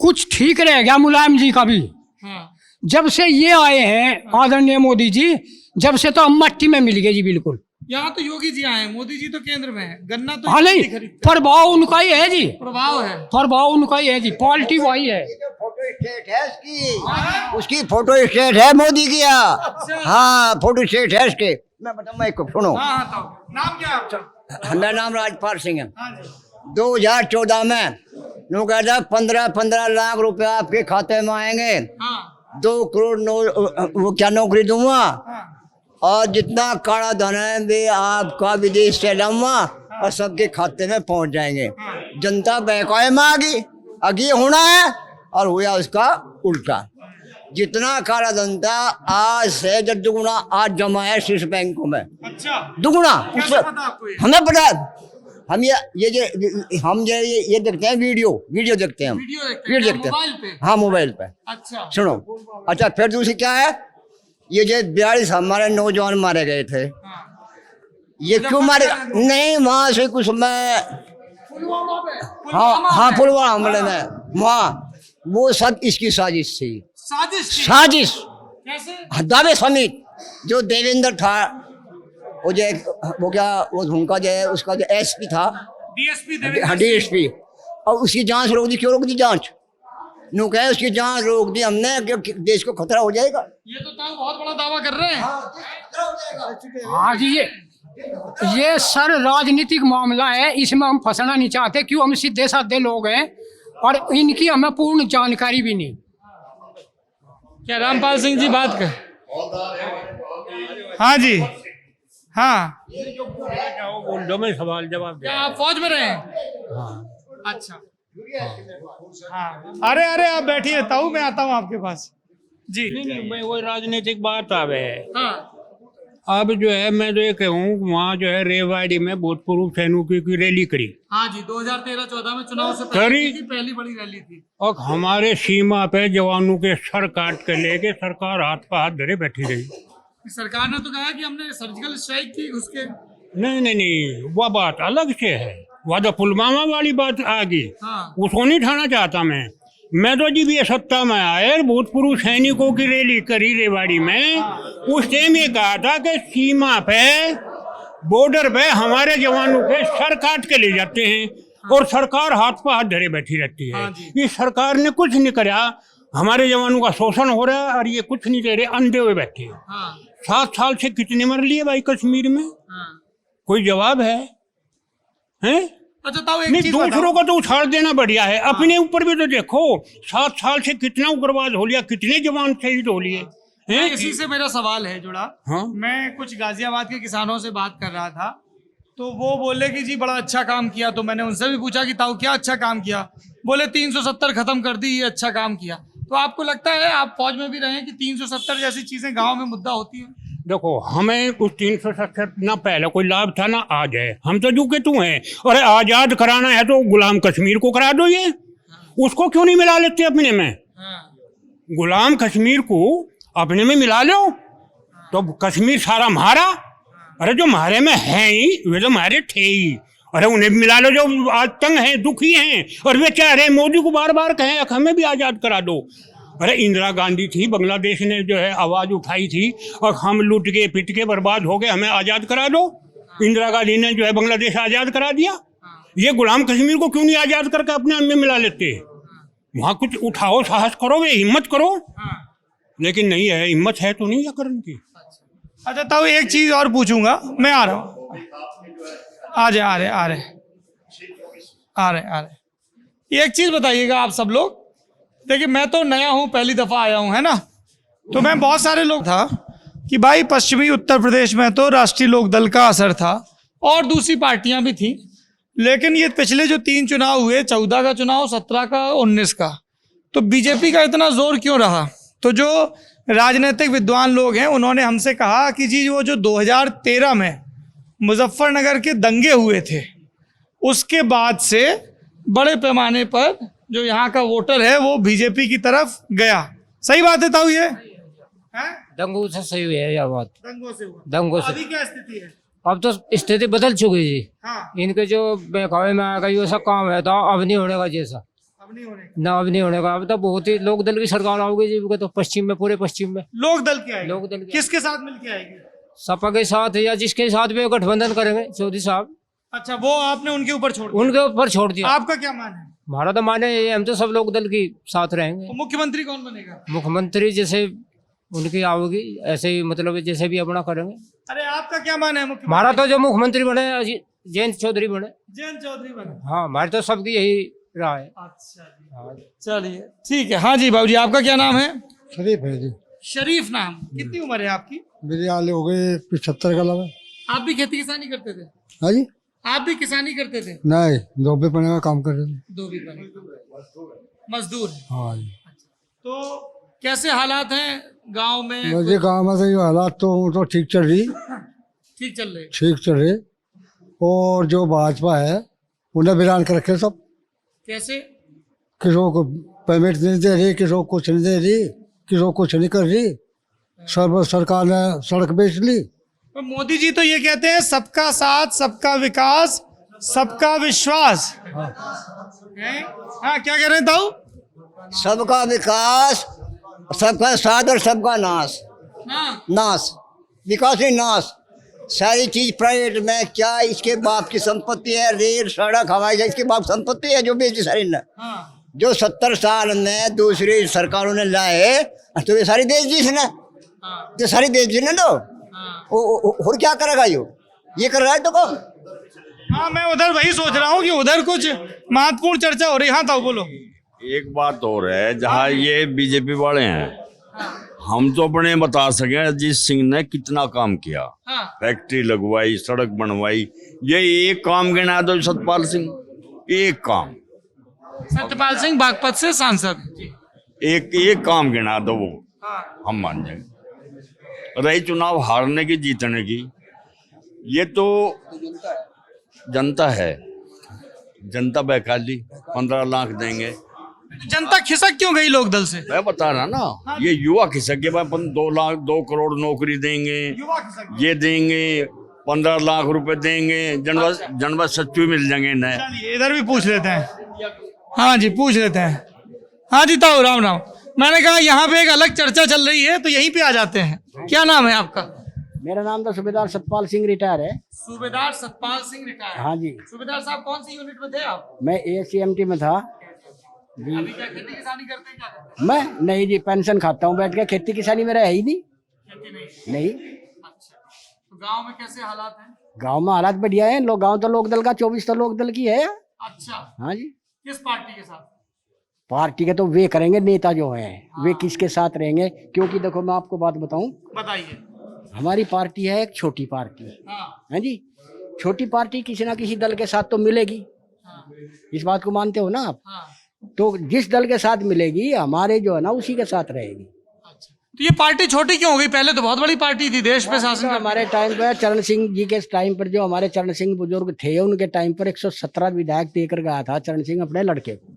कुछ ठीक रह गया मुलायम जी का भी। हाँ। जब से ये आए हैं आदरणीय मोदी जी, जब से तो हम मट्टी में मिल गए जी बिल्कुल। यहाँ तो योगी जी आए हैं, मोदी जी तो केंद्र में है, गन्ना तो हाँ नहीं, खरीदते हैं। प्रभाव उनका ही है जी, प्रभाव है। प्रभाव उनका ही है जी, पार्टी वही है। फोटो स्टेट है उसकी फोटो स्टेट है मोदी की। हाँ फोटो स्टेट है उसके। मैं बताऊँ मैं सुनो। हाँ ताऊ नाम क्या है आपका? मेरा नाम राजपाल सिंह है। हाँ जी। 2014 में यूँ कहता 15 लाख रुपया आपके खाते में आएंगे। हाँ। 2 करोड़ वो क्या नौकरी दूंगा। हाँ। और जितना काला धन है वे आपका विदेश से लाऊंगा और सबके खाते में पहुंच जाएंगे। जनता बहकावे में आगे होना है और हुआ उसका उल्टा। जितना काला धन था आज से जब दुगुना आज जमा है स्विस बैंकों में। अच्छा दुगुना। कैसे पता आपको ये? हमें पता है। हम ये देखते हैं वीडियो देखते हैं हम। वीडियो देखते हैं मोबाइल पे? हाँ मोबाइल पे। अच्छा सुनो अच्छा फिर दूसरी क्या है, ये जो 42 हमारे नौजवान मारे गए थे। ये क्यों मारे? नहीं वहां से कुछ मैं हाँ पुलवामा हमले में वहाँ वो सब इसकी साजिश थी। साजिश दावे समेत। जो देवेंद्र था वो जो वो उनका जो है उसका जो एसपी था डीएसपी और उसकी जांच रोक दी। क्यों रोक दी जांच? नु कहे उसकी जांच रोक दी हमने कि देश को खतरा हो जाएगा। ये तो ताऊ बहुत बड़ा दावा कर रहे हैं। हाँ जी ये सर राजनीतिक मामला है, इसमें हम फंसना नहीं चाहते। क्यों? हम सीधे साधे लोग हैं और इनकी हमें पूर्ण जानकारी भी नहीं। क्या रामपाल सिंह जी बात कर? हाँ जी हाँ। बोल दो मैं सवाल जवाब क्या आप फौज में रहे हैं? अच्छा हाँ। अरे आप बैठिए ताऊ मैं आता हूँ आपके पास जी। नहीं मैं वो राजनीतिक बात आवे है। हाँ। अब जो है मैं जो ये कहूँ वहाँ जो है रेवाड़ी में भूतपूर्व सैनिकों की रैली करी। हाँ जी 2013-14 में चुनाव से पहली बड़ी रैली थी। और हमारे सीमा पे जवानों के सर काट कर लेके सरकार हाथ पर हाथ धरे बैठी रही। सरकार ने तो कहा कि हमने सर्जिकल स्ट्राइक की उसके। नहीं वह बात अलग से है। वह तो पुलवामा वाली बात आ गई। हाँ। उसको नहीं ठाना चाहता मैं तो जी ये सत्ता में आए भूतपूर्व सैनिकों की रैली करी रेवाड़ी में। उस टाइम ये कहा था कि सीमा पे बॉर्डर पे हमारे जवानों के सर काट के ले जाते हैं और सरकार हाथ पर हाथ धरे बैठी रहती है। इस सरकार ने कुछ नहीं करा। हमारे जवानों का शोषण हो रहा है और ये कुछ नहीं दे रहे, अंधे हुए बैठे हैं। 7 साल से कितने मर लिए भाई कश्मीर में? कोई जवाब है? अच्छा ताऊ एक नहीं चीज दूसरों को तो उछाल देना बढ़िया है, अपने ऊपर भी तो देखो। 7 साल से कितना उग्रवाद हो लिया, कितने जवान शहीद हो लिए हैं। इसी से मेरा सवाल है जुड़ा। हाँ? मैं कुछ गाजियाबाद के किसानों से बात कर रहा था तो वो बोले कि जी बड़ा अच्छा काम किया। तो मैंने उनसे भी पूछा कि ताऊ क्या अच्छा काम किया? बोले 370 खत्म कर दी, ये अच्छा काम किया। तो आपको लगता है, आप फौज में भी रहे, कि 370 जैसी चीजें गाँव में मुद्दा होती है? देखो हमें उस 370 ना पहले कोई लाभ था ना आज है। हम तो झुके तू हैं। और आजाद कराना है तो गुलाम कश्मीर को करा दो। ये उसको क्यों नहीं मिला लेते अपने में? गुलाम कश्मीर को अपने में मिला लो तो कश्मीर सारा हमारा। अरे जो हमारे में है ही वे तो हमारे थे ही। अरे उन्हें भी मिला लो जो आज तंग हैं, दुखी हैं और वे चाह रहे मोदी को बार बार कहें हमें भी आजाद करा दो। अरे इंदिरा गांधी थी, बांग्लादेश ने जो है आवाज उठाई थी और हम लूट के पिट के बर्बाद हो गए, हमें आजाद करा दो। इंदिरा गांधी ने जो है बांग्लादेश आजाद करा दिया। ये गुलाम कश्मीर को क्यों नहीं आजाद करके अपने में मिला लेते? वहां कुछ उठाओ, साहस करो, वे हिम्मत करो। लेकिन नहीं है, हिम्मत है तो नहीं है करने की। अच्छा ताऊ एक चीज और पूछूंगा, मैं आ रहा हूँ। आ रहे एक चीज बताइएगा आप सब लोग। देखिए मैं तो नया हूँ, पहली दफा आया हूँ, है ना। तो मैं बहुत सारे लोग था कि भाई पश्चिमी उत्तर प्रदेश में तो राष्ट्रीय लोकदल का असर था और दूसरी पार्टियां भी थी, लेकिन ये पिछले जो 3 चुनाव हुए, 14 का चुनाव, 17 का, 19 का, तो बीजेपी का इतना जोर क्यों रहा? तो जो राजनीतिक विद्वान लोग हैं उन्होंने हमसे कहा कि जी वो जो 2013 में मुजफ्फरनगर के दंगे हुए थे उसके बाद से बड़े पैमाने पर जो यहाँ का वोटर है वो बीजेपी की तरफ गया। सही बात है ताऊ? ये हैं? दंगों से सही हुई है यह बात, दंगों से हुआ। दंगों से। अभी क्या स्थिति है? अब तो स्थिति बदल चुकी जी। हाँ, इनके जो बहकावे में आ गई वो सब काम है तो अब नहीं होने का जैसा, अब नहीं होने ना अब नहीं होने का। अब तो बहुत ही लोक दल की सरकार आओगी जी, तो पश्चिम में, पूरे पश्चिम में लोक दल की आएगी। लोक दल की किसके साथ मिलके आएगी? सपा के साथ या जिसके साथ भी गठबंधन करेंगे चौधरी साहब, अच्छा, वो आपने उनके ऊपर छोड़ दिया। उनके ऊपर छोड़ दिया। आपका क्या मान है? हमारा तो माने ये, हम तो सब लोक दल की साथ रहेंगे। तो मुख्यमंत्री कौन बनेगा? मुख्यमंत्री जैसे उनकी आओगी ऐसे ही, मतलब जैसे भी अपना करेंगे। अरे आपका क्या मान है? मुख्यमंत्री हमारा तो जो मुख्यमंत्री बने जयंत चौधरी बने। जयंत चौधरी बने। हाँ, हमारे तो सबकी यही राय है। अच्छा जी, चलिए ठीक है। हाँ जी बाबूजी, आपका क्या नाम है? शरीफ है जी। शरीफ नाम। कितनी उम्र है आपकी? मेरी हाल हो गए 75 का लगा। आप भी खेती किसानी करते थे? हाँ जी, आप भी किसानी करते थे? नहीं, धोबे पने का काम कर रहे थे। दो भी बने मजदूर हैं। हाँ जी। तो कैसे हालात हैं गांव में? मुझे काम है तो हालात तो ठीक चल रही, ठीक चल रहे? ठीक चल रहे। और जो भाजपा है उन्हें वीरान कर रखे सब। कैसे? किसी को पेमेंट नहीं दे रही, किसी को कुछ नहीं दे रही, किसी को कुछ नहीं कर रही। सब सरकार ने सड़क बेच ली। तो मोदी जी तो ये कहते हैं सबका साथ, सबका विकास, सबका विश्वास। हैं? हाँ, क्या कह रहे हैं ताऊ? सबका विकास, सबका साथ और सबका नाश। हाँ, नाश, विकास नहीं, नाश। सारी चीज प्राइवेट में, क्या इसके बाप की संपत्ति है? रेल, सड़क, हवाई जहाज इसके बाप संपत्ति है जो बेची सारी ने। हाँ, जो 70 साल में दूसरी सरकारों ने लाए तो ये सारी देश जी ने, हाँ, तो सारी देश जी ने लो। हाँ। और क्या करेगा ये कर रहा है तो कौन? हाँ, मैं उधर वही सोच रहा हूँ कि उधर कुछ महत्वपूर्ण चर्चा हो रही। हाँ ताऊ बोलो। एक बात और है, जहाँ ये बीजेपी वाले हैं, हम तो अपने बता सके अजीत सिंह ने कितना काम किया। हाँ, फैक्ट्री लगवाई, सड़क बनवाई, ये एक काम गिना दो सतपाल सिंह, एक काम। सत्यपाल सिंह बागपत से सांसद। एक काम गिना दो, वो हाँ, हम मान जाएंगे। रही चुनाव हारने की, जीतने की, ये तो जनता है, जनता बहका ली। 15 लाख देंगे। जनता खिसक क्यों गई लोक दल से? मैं बता रहा ना, ये युवा खिसक के बाद 2 लाख 2 करोड़ नौकरी देंगे, युवा खिसक गए। ये देंगे, 15 लाख रुपए देंगे, जनवा सच्चू मिल जाएंगे नए। चलिए इधर भी पूछ लेते हैं। हाँ जी, पूछ लेते हैं। हाँ जी ताऊ, राम राम। मैंने कहा यहाँ पे एक अलग चर्चा चल रही है तो यहीं पे आ जाते हैं। क्या नाम है आपका? मेरा नाम तो सूबेदार सतपाल सिंह रिटायर है। सूबेदार सतपाल सिंह रिटायर। हाँ जी। सूबेदार साहब कौन सी यूनिट में थे आप? मैं ACMT में था। अभी क्या खेती किसानी करते हैं? क्या करते मैं नहीं जी, पेंशन खाता हूँ बैठ के। खेती किसानी मेरा है ही नहीं। हैं? खेती नहीं। नहीं, अच्छा, तो गांव में कैसे हालात हैं? गांव में हालात बढ़िया है। लोग, गांव तो लोक दल का, 24 तो लोक दल की है। अच्छा, हाँ जी। किस पार्टी के साथ? पार्टी के तो वे करेंगे, नेता जो हैं वे किसके साथ रहेंगे? क्योंकि देखो मैं आपको बात बताऊं, बताइए। हमारी पार्टी है एक छोटी पार्टी, हाँ, है जी। छोटी पार्टी किसी ना किसी दल के साथ तो मिलेगी। हाँ, इस बात को मानते हो ना आप? हाँ। तो जिस दल के साथ मिलेगी, हमारे जो है ना उसी के साथ रहेगी। अच्छा, तो ये पार्टी छोटी क्यों हो गई? पहले तो बहुत बड़ी पार्टी थी, देश पे शासन करती हमारे टाइम पर, चरण सिंह जी के टाइम पर, जो हमारे चरण सिंह बुजुर्ग थे, उनके टाइम पर 117 विधायक देकर गया था चरण सिंह अपने लड़के को।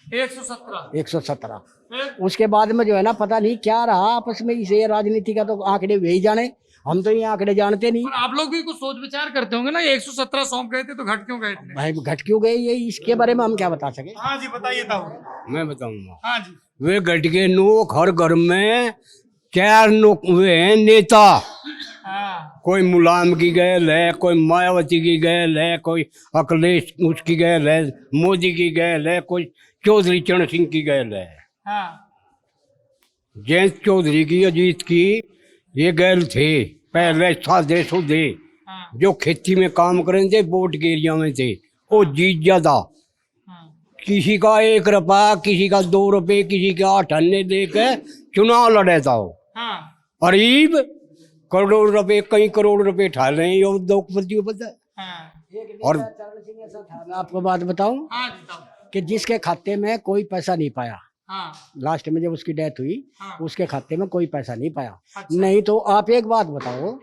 117। फिर? उसके बाद में जो है ना पता नहीं क्या रहा आपस में, इसे राजनीति का तो आंकड़े वे ही जाने, हम तो ये आंकड़े जानते नहीं। और आप लोग भी कुछ सोच विचार करते होंगे ना, 117 सौंप गए थे तो घट क्यों गए थे? भाई घट क्यों गए, ये इसके बारे में हम क्या बता सके? हाँ जी, बताइए ताऊ। मैं बताऊंगा। हाँ जी। वे घट के नोक, हर घर में 4 नोक वे हैं नेता। हाँ, कोई मुलायम की गैल है, कोई मायावती की गैल है, कोई अखिलेश उसकी गैल है, मोदी की गैल है, कोई चौधरी चरण सिंह की गैल है। हाँ, जयंत चौधरी की, अजीत की ये गैल थे पहले साधे सुधे, हाँ, जो खेती में काम करें थे, वोट के एरिया में थे, वो जीत ज्यादा। हाँ। किसी का 1 रुपया, किसी का 2 रुपये, किसी का 8 अन्य दे के चुनाव लड़ेता हो। हाँ गरीब करोड़ रुपए, कई करोड़ रुपए ठा रहे हैं ये उद्योगपति को पता है। हाँ और मैं आपको बात बताऊं हाँ बताओ। कि जिसके खाते में कोई पैसा नहीं पाया, हाँ लास्ट में जब उसकी डेथ हुई हाँ। उसके खाते में कोई पैसा नहीं पाया। अच्छा। नहीं तो आप एक बात बताओ,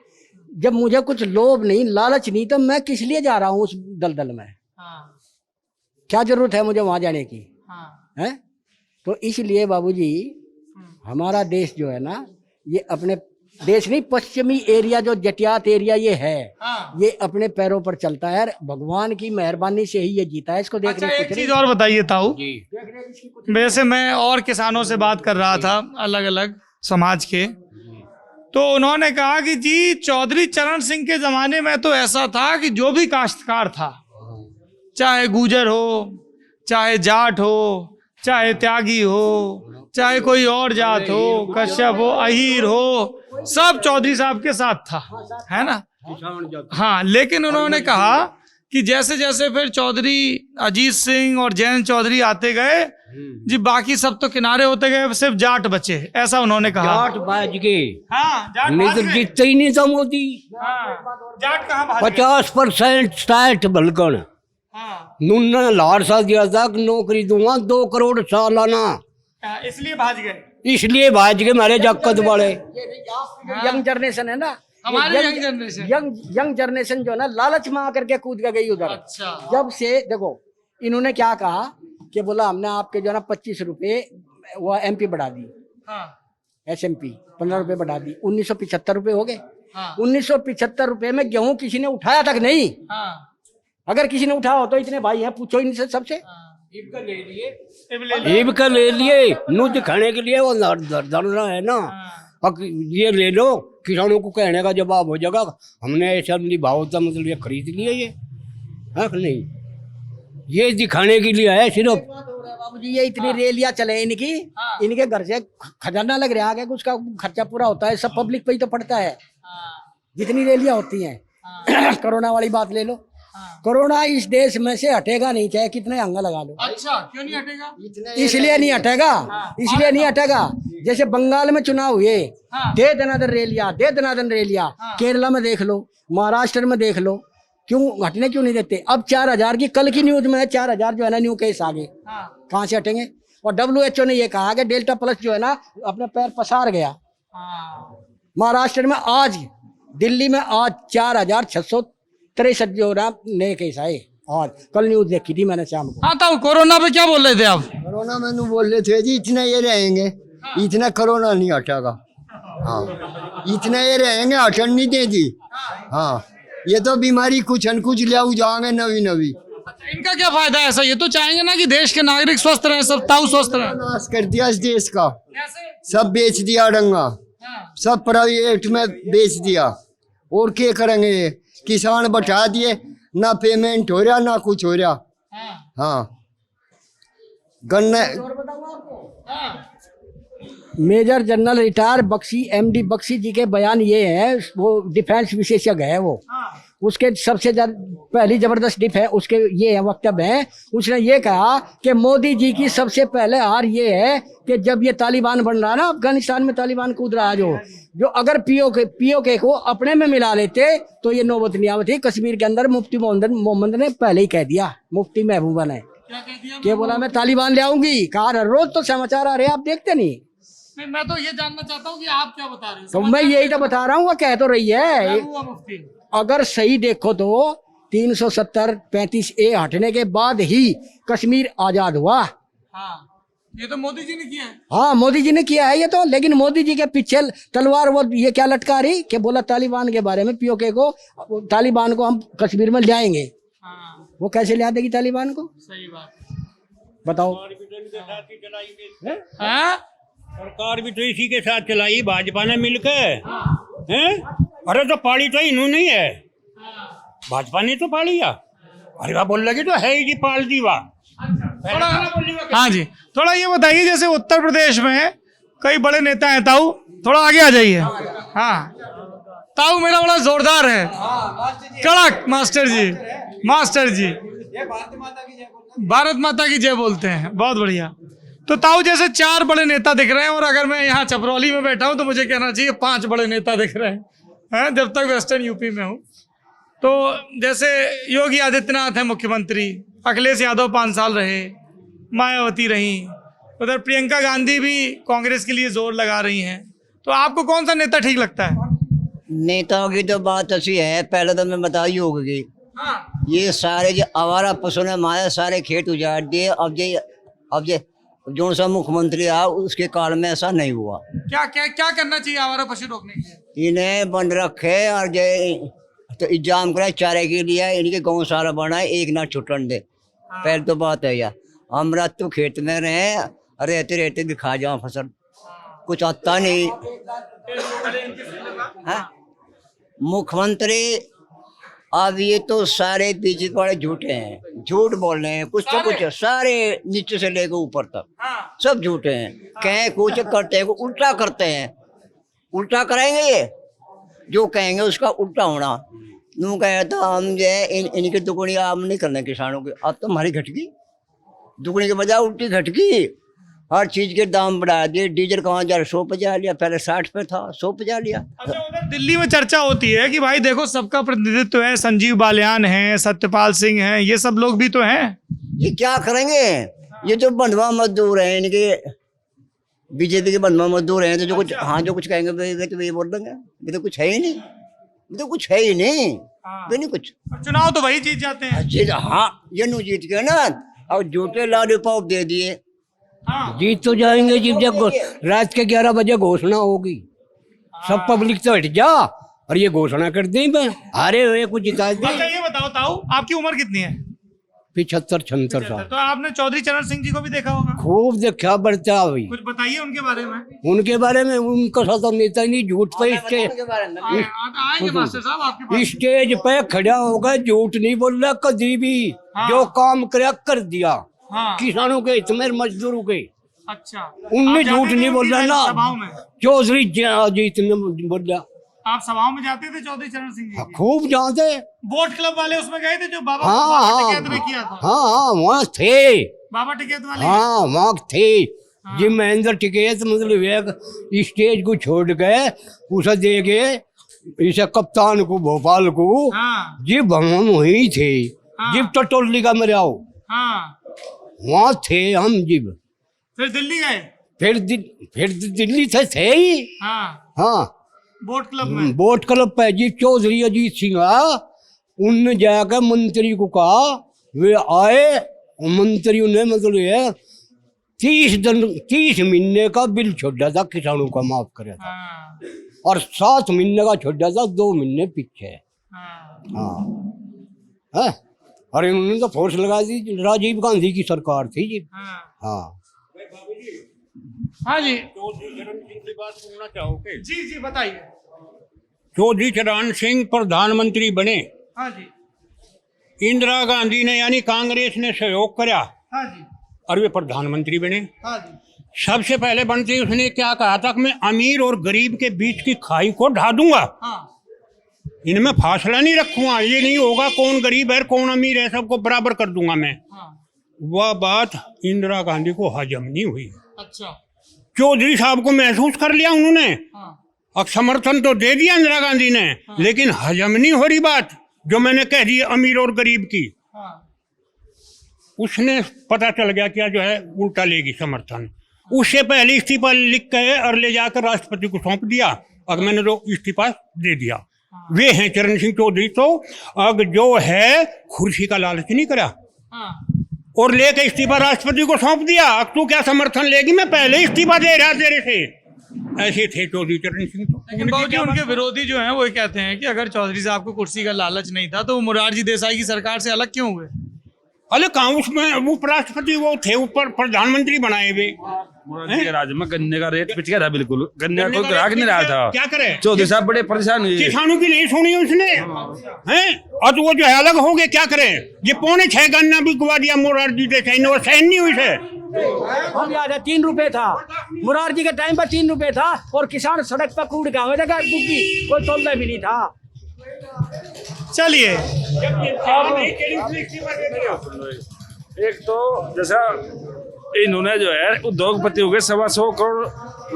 जब मुझे कुछ लोभ नहीं, लालच नहीं, तो मैं किस लिए जा रहा हूँ उस दलदल में? हाँ क्या जरूरत है मुझे वहां जाने की? हाँ है तो इसलिए बाबूजी हमारा देश जो है ना, ये अपने देश नहीं, पश्चिमी एरिया जो जटियात एरिया ये है, हाँ। ये अपने पैरों पर चलता है। भगवान की मेहरबानी से ही ये जीता है। इसको अच्छा देखने एक चीज और बताइए ताऊ, जी वैसे मैं और किसानों से बात कर रहा था अलग अलग समाज के, तो उन्होंने कहा कि जी चौधरी चरण सिंह के जमाने में तो ऐसा था कि जो भी काश्तकार था, चाहे गुजर हो, चाहे जाट हो, चाहे त्यागी हो, चाहे कोई और जात हो, कश्यप हो, अहीर हो, सब चौधरी साहब के साथ था, है ना? हाँ, लेकिन उन्होंने कहा कि जैसे जैसे फिर चौधरी अजीत सिंह और जयंत चौधरी आते गए जी, बाकी सब तो किनारे होते गए, सिर्फ जाट बचे, ऐसा उन्होंने कहा। जाट बाज गए, हाँ, जाट नहीं भाग तो गए। जीतते ही नहीं था मोदी। हाँ, जाट कहाँ भाग गए? 50% स्टार्ट बलकन हाँ, नुन्ना लार सा दिया था कि नौकरी दूंगा 2 करोड़ सालाना, हाँ, इसलिए भाग गए। इसलिए भाज के मारे जक्कत वाले। यंग जनरेशन है ना, हमारे यंग जनरेशन। यंग जनरेशन जो है ना, लालच में आकर के कूद के गई उधर। अच्छा। जब से देखो इन्होंने क्या कहा कि बोला हमने आपके जो है ना 25 रुपए वो MP बढ़ा दी, हाँ, SMP 15 रुपए बढ़ा दी, 1975 रुपए हो गए। हाँ, 1975 रुपए में गेहूं किसी ने उठाया तक नहीं। हाँ, अगर किसी ने उठाया हो तो इतने भाई हैं, पूछो इनसे सबसे। इब ले लिए। ईब का ले लिए, नुज खाने के लिए वो धरना है ना। अब ये ले लो, किसानों को कहने का जवाब हो जाएगा हमने ऐसा नहीं भाव था, मतलब ये खरीद लिए ये है कि नहीं, ये दिखाने के लिए है सिर्फ। बाबूजी ये इतनी रैलियां चले इनकी, इनके घर से खजाना लग रहा है कि उसका खर्चा पूरा होता है, सब पब्लिक पे ही तो पड़ता है जितनी रैलियां होती हैं। कोरोना वाली बात ले लो, कोरोना इस देश में से हटेगा नहीं, चाहे कितने हंगा लगा लो। अच्छा, क्यों नहीं हटेगा? इसलिए नहीं हटेगा, इसलिए नहीं हटेगा। जैसे बंगाल में चुनाव हुए, दे दनादन रैलियां, दे दनादन रैलियां, केरला में देख लो, महाराष्ट्र में देख लो, क्यों हटने क्यों नहीं देते? अब 4000 की कल की न्यूज में है, 4000 जो है ना न्यू केस आ गए, कहाँ से हटेंगे? और WHO ने ये कहा कि डेल्टा प्लस जो है ना अपने पैर पसार गया। महाराष्ट्र में आज, दिल्ली में आज 4663 जो ना नए केस आए, और कल न्यूज देखी थी मैंने शाम को। हाँ, तो कोरोना पे क्या बोल रहे थे आप? कोरोना में बोल रहे थे जी इतना ये रहेंगे, इतना कोरोना नहीं हटेगा। हाँ, इतना ये रहेंगे, हटन नहीं देगी। हाँ, ये तो बीमारी कुछ न कुछ ले जाएंगे नवी नवी। इनका क्या फायदा है? ऐसा ये तो चाहेंगे ना कि देश के नागरिक स्वस्थ रहे, सब ताऊ स्वस्थ रहे। नाश कर दिया इस देश का, सब बेच दिया डंगा, सब प्राइवेट में बेच दिया। और क्या करेंगे? ये किसान बैठा दिए, ना पेमेंट हो रहा ना कुछ हो रहा। हाँ, गन्ने major general retire Bakshi MD Bakshi ji के बयान ये है, वो डिफेंस विशेषज्ञ है वो, उसके सबसे पहली जबरदस्त डिफ है उसके ये है वक्तव्य है। उसने ये कहा कि मोदी जी की सबसे पहले हार ये है कि जब ये तालिबान बन रहा ना, अफगानिस्तान में तालिबान कूद रहा है जो अगर POK को अपने में मिला लेते तो ये नौबत नहीं आवती। कश्मीर के अंदर मुफ्ती मोहम्मद ने पहले ही कह दिया, मुफ्ती महबूबा ने क्या बोला, मैं तालिबान ले आऊंगी। कहा रोज तो समाचार आ रहे आप देखते नहीं। मैं तो ये जानना चाहता हूँ कि आप क्या बता रहे हैं? तो मैं यही तो बता रहा हूँ, वो कह तो रही है। मुफ्ती अगर सही देखो तो 370-35A हटने के बाद ही कश्मीर आजाद हुआ। हाँ, ये तो मोदी जी ने किया है। हाँ, मोदी जी ने किया है ये तो, लेकिन मोदी जी के पीछे तलवार वो ये क्या लटका रही कि बोला तालिबान के बारे में, POK को, तालिबान को हम कश्मीर में ले आएंगे। हाँ, वो कैसे ले देगी तालिबान को? सही बात। बताओ। हाँ? सरकार भी तो इसी के साथ चलाई भाजपा ने मिलकर, हैं? अरे तो पाली तो इन्होंने ही है, भाजपा ने तो पाली है। अरे वाह बोल लगे तो है ही जी, पाल दी वाह। हाँ जी, थोड़ा ये बताइए, जैसे उत्तर प्रदेश में कई बड़े नेता हैं, ताऊ थोड़ा आगे आ जाइए। हाँ, ताऊ मेरा बड़ा जोरदार है, कड़क मास्टर जी, मास्टर जी। भारत माता की जय बोलते हैं, बहुत बढ़िया। तो ताऊ जैसे 4 बड़े नेता दिख रहे हैं, और अगर मैं यहाँ चपरौली में बैठा हूँ तो मुझे कहना चाहिए 5 बड़े नेता दिख रहे हैं जब तक वेस्टर्न यूपी में हूँ। तो जैसे योगी आदित्यनाथ है मुख्यमंत्री, अखिलेश यादव 5 साल रहे, मायावती रही, उधर प्रियंका गांधी भी कांग्रेस के लिए जोर लगा रही हैं। तो आपको कौन सा नेता ठीक लगता है? नेताओं की तो बात अच्छी है, पहले तो मैं बताई होगी। हाँ। ये सारे जो आवारा पशु ने हमारे सारे खेत उजाड़ दिए। अब ये जो सा मुख्यमंत्री आया उसके काल में ऐसा नहीं हुआ। क्या क्या क्या करना चाहिए आवारा पशु रोकने के लिए? इन्हें बंद रखे और जो तो इंतजाम कराए चारे के लिए, इनके गौशाला बनाए, एक ना छुटन दे। पहले तो बात है यार, हम रात तो खेत में रहे, रहते रहते भी खा जाओ फसल, कुछ आता नहीं। मुख्यमंत्री अब ये तो सारे बीजेपी वाले झूठे हैं, झूठ बोल रहे हैं, कुछ तो कुछ सारे नीचे से लेकर ऊपर तक सब झूठे हैं। कहें कुछ करते हैं, उल्टा करते हैं, उल्टा कराएंगे ये, जो कहेंगे उसका उल्टा होना। नू कहे तो हम जो है इनकी दुगुनी आम नहीं करने किसानों की, अब तो हमारी घटगी दुगुनी के बजाय उल्टी घटगी। हर चीज के दाम बढ़ा दिए, डीजल कहाँ जा 100 पे जा लिया, पहले 60 पे था, 100 पे जा लिया। अच्छा, उधर दिल्ली में चर्चा होती है कि भाई देखो सबका प्रतिनिधित्व है, संजीव बालियान है, सत्यपाल सिंह है, ये सब लोग भी तो हैं। ये क्या करेंगे? ये जो बंधुआ मजदूर हैं, इनके बीजेपी के बंधुआ मजदूर हैं, तो जो कुछ जो कुछ कहेंगे वे तो ये बोल देंगे, ये तो कुछ है ही नहीं, ये तो कुछ है ही नहीं, वे नहीं कुछ। चुनाव तो वही जीत जाते हैं। ये नु जीत गए ना, और झूठे लॉलीपॉप दे दिए। जीत तो जाएंगे जब रात के 11 बजे घोषणा होगी, सब पब्लिक तो हट जा और ये घोषणा कर दी मैं हारे हुए कुछ जिता दे। अच्छा ये बताओ ताऊ, आपकी उम्र कितनी है? 75-76 साल। तो आपने चौधरी चरण सिंह जी को भी देखा होगा? खूब देखा बढ़ता हुई। कुछ बताइए उनके बारे में। उनके बारे में उनका साथ नेता नहीं, झूठ पे स्टेज पे खड़ा होगा, झूठ नहीं बोल रहा कभी भी। जो काम कर दिया किसानों के हित में, मजदूरों के। अच्छा, उनने झूठ नहीं बोल रहा ना, सभाओं में चौधरी जीत ने बोल रहा। आप सभाओं में जाते थे चौधरी चरण सिंह जी की? खूब जाते। बोट क्लब वाले उसमें गए थे जो बाबा टिकैत ने किया था? हाँ वहाँ थे बाबा टिकैत वाले। हाँ वहाँ थे जी, महेंद्र टिकैत मतलब एक स्टेज को छोड़ गए, उसे दे गए इसे कप्तान को, भोपाल को। जी हम वही थे, जिब टटोली का मेरे आओ वहाँ थे हम। जिब फिर दिल्ली गए? फिर दिल्ली से थे ही। हाँ बोट क्लब में, बोट क्लब पे जी चौधरी अजीत सिंह उनने जाकर मंत्री को कहा, वे आए, मंत्री ने मतलब है 30 महीने का बिल छोड़ा था किसानों का, माफ करे था, और 7 महीने का छोड़ा था 2 महीने पीछे। हाँ और इन्होंने तो फोर्स लगा दी, राजीव गांधी की सरकार थी जी। हाँ जी बात सुनना चाहोगे? जी बताइए। चौधरी चरण सिंह प्रधानमंत्री बने। हाँ जी। इंदिरा गांधी ने यानी कांग्रेस ने सहयोग करा। हाँ जी। और वे प्रधानमंत्री बने। हाँ जी। सबसे पहले बनते ही उसने क्या कहा था कि मैं अमीर और गरीब के बीच की खाई को ढा दूंगा। इनमें फासला नहीं रखूंगा, ये नहीं होगा कौन गरीब है कौन अमीर है, सबको बराबर कर दूंगा मैं। वह बात इंदिरा गांधी को हजम नहीं हुई। अच्छा, चौधरी साहब को महसूस कर लिया उन्होंने, और समर्थन तो दे दिया इंदिरा गांधी ने, लेकिन हजम नहीं हो रही बात जो मैंने कह दी अमीर और गरीब की। उसने पता चल गया क्या जो है उल्टा लेगी समर्थन। उससे पहले इस्तीफा लिख के और ले जाकर राष्ट्रपति को सौंप दिया, और मैंने तो इस्तीफा दे दिया। वे हैं चरण सिंह चौधरी। तो अब जो है कुर्सी का लालच नहीं करा और लेके इस्तीफा राष्ट्रपति को सौंप दिया। अब तू क्या समर्थन लेगी, मैं पहले इस्तीफा दे रहा तेरे से। ऐसे थे चौधरी चरण सिंह। लेकिन बाबूजी उनके विरोधी जो हैं वो ये कहते हैं कि अगर चौधरी साहब को कुर्सी का लालच नहीं था तो वो मोरारजी देसाई की सरकार से अलग क्यों हुए? अलग कहाँ, उसमें वो उपराष्ट्रपति वो थे, ऊपर प्रधानमंत्री बनाए हुए। राज्य में गन्ने का रेट पिट गया था, बिल्कुल गन्ने का कोई ग्राहक नहीं रहा था। क्या करे, चौधरी साहब बड़े परेशान हुए। किसानों की नहीं सुनी उसने हैं, और तो वो जो है अलग हो गए। क्या करे, ये 6.25 गन्ना भी गुवा दिया मोरारजी देसाई ने, वो सहन नहीं हुई से। हम याद है 3 रुपए था मुरारजी के टाइम पर, 3 रुपए था, और किसान सड़क पर कूड़ का हो जाएगा, कोई तोलना भी नहीं था। चलिए एक तो जैसा इन्होंने जो है उद्योगपति हो गए 125 करोड़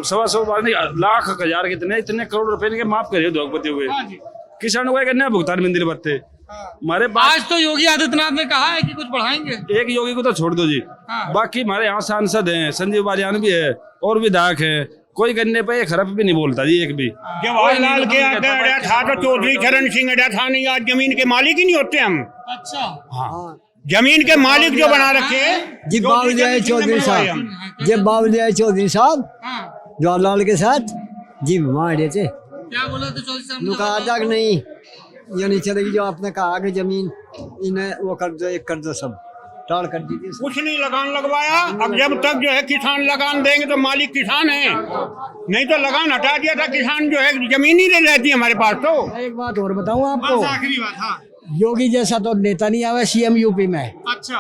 125 बार नहीं लाख हजार कितने इतने करोड़ रुपए इनके माफ करे उद्योगपति हो गए। किसानों को करना भुगतान मंदिर भत्ते हमारे आज तो योगी आदित्यनाथ ने कहा है कि कुछ बढ़ाएंगे। एक योगी को तो छोड़ दो जी, बाकी हमारे यहाँ सांसद हैं, संजीव बालियान भी है और विधायक है, कोई गन्ने पे एक खरब भी नहीं बोलता जी एक भी। जवाहरलाल के आगे अड़ा था तो चौधरी चरण सिंह अड़ा था नहीं, आज जमीन के मालिक ही नहीं होते हम। अच्छा हाँ जमीन के मालिक जो बना रखे जी बाबूजी चौधरी साहब, जब बाबूजी चौधरी साहब जवाहरलाल के साथ जी वहाँ अड़े थे। क्या बोला था चौधरी साहब? कहा था कि नहीं ये नहीं चलेगी, जो आपने कहा कि जमीन इन्हें वो कर दो, एक कर दो, सब टाल कर दीजिए। कुछ नहीं लगान लगवाया। अब जब तक जो है किसान लगान देंगे तो मालिक किसान है, नहीं तो लगान हटा दिया था किसान जो है जमीन ही नहीं रहती हमारे पास। तो एक बात और बताऊं आपको, आखिरी बात। हाँ योगी जैसा तो नेता नहीं आया सीएम यूपी में, अच्छा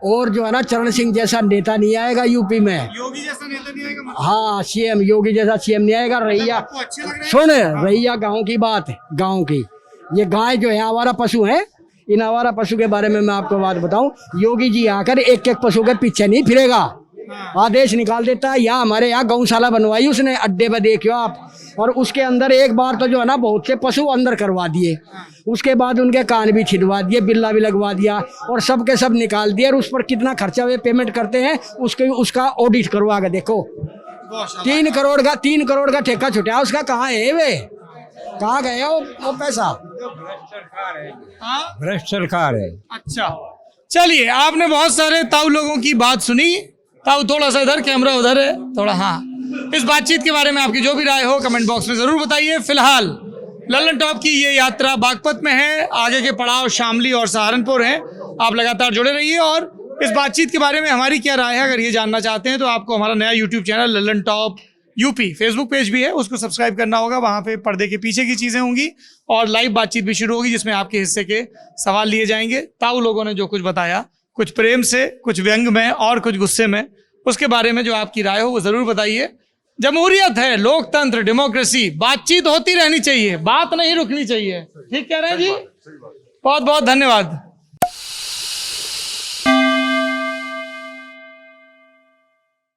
और जो है ना चरण सिंह जैसा नेता नहीं आएगा यूपी में। योगी जैसा नेता नहीं आएगा मतलब? हाँ सीएम योगी जैसा सीएम नहीं आएगा। रैया आपको अच्छे लग रहे हैं? सुन, रैया गांव की बात है, गांव की ये गाय जो है आवारा पशु हैं, इन आवारा पशु के बारे में मैं आपको बात बताऊं, योगी जी आकर एक एक पशु के पीछे नहीं फिरेगा, आदेश निकाल देता है। यहाँ हमारे यहाँ गौशाला बनवाई उसने अड्डे पे, देखियो आप, और उसके अंदर एक बार तो जो है ना बहुत से पशु अंदर करवा दिए, उसके बाद उनके कान भी छिदवा दिए, बिल्ला भी लगवा दिया और सब के सब निकाल दिए। और उस पर कितना खर्चा वे पेमेंट करते हैं उसका ऑडिट करवा के देखो। 3 करोड़ का ठेका छुटा उसका, कहाँ है वे, कहाँ गए वो पैसा? भ्रष्ट सरकार है। अच्छा चलिए, आपने बहुत सारे ताऊ लोगों की बात सुनी। ताऊ थोड़ा सा इधर, कैमरा उधर है थोड़ा। हाँ इस बातचीत के बारे में आपकी जो भी राय हो कमेंट बॉक्स में जरूर बताइए। फिलहाल लल्लन टॉप की ये यात्रा बागपत में है, आगे के पड़ाव शामली और सहारनपुर हैं। आप लगातार जुड़े रहिए और इस बातचीत के बारे में हमारी क्या राय है अगर ये जानना चाहते हैं तो आपको हमारा नया YouTube channel Lallan top UP, Facebook page भी है, उसको सब्सक्राइब करना होगा। वहाँ पे पर्दे के पीछे की चीज़ें होंगी और लाइव बातचीत भी शुरू होगी जिसमें आपके हिस्से के सवाल लिए जाएंगे। ताऊ लोगों ने जो कुछ बताया, कुछ प्रेम से, कुछ व्यंग में और कुछ गुस्से में, उसके बारे में जो आपकी राय हो वो ज़रूर बताइए। जमहूरियत है, लोकतंत्र, डेमोक्रेसी, बातचीत होती रहनी चाहिए, बात नहीं रुकनी चाहिए। ठीक कह रहे हैं जी? बहुत बहुत धन्यवाद।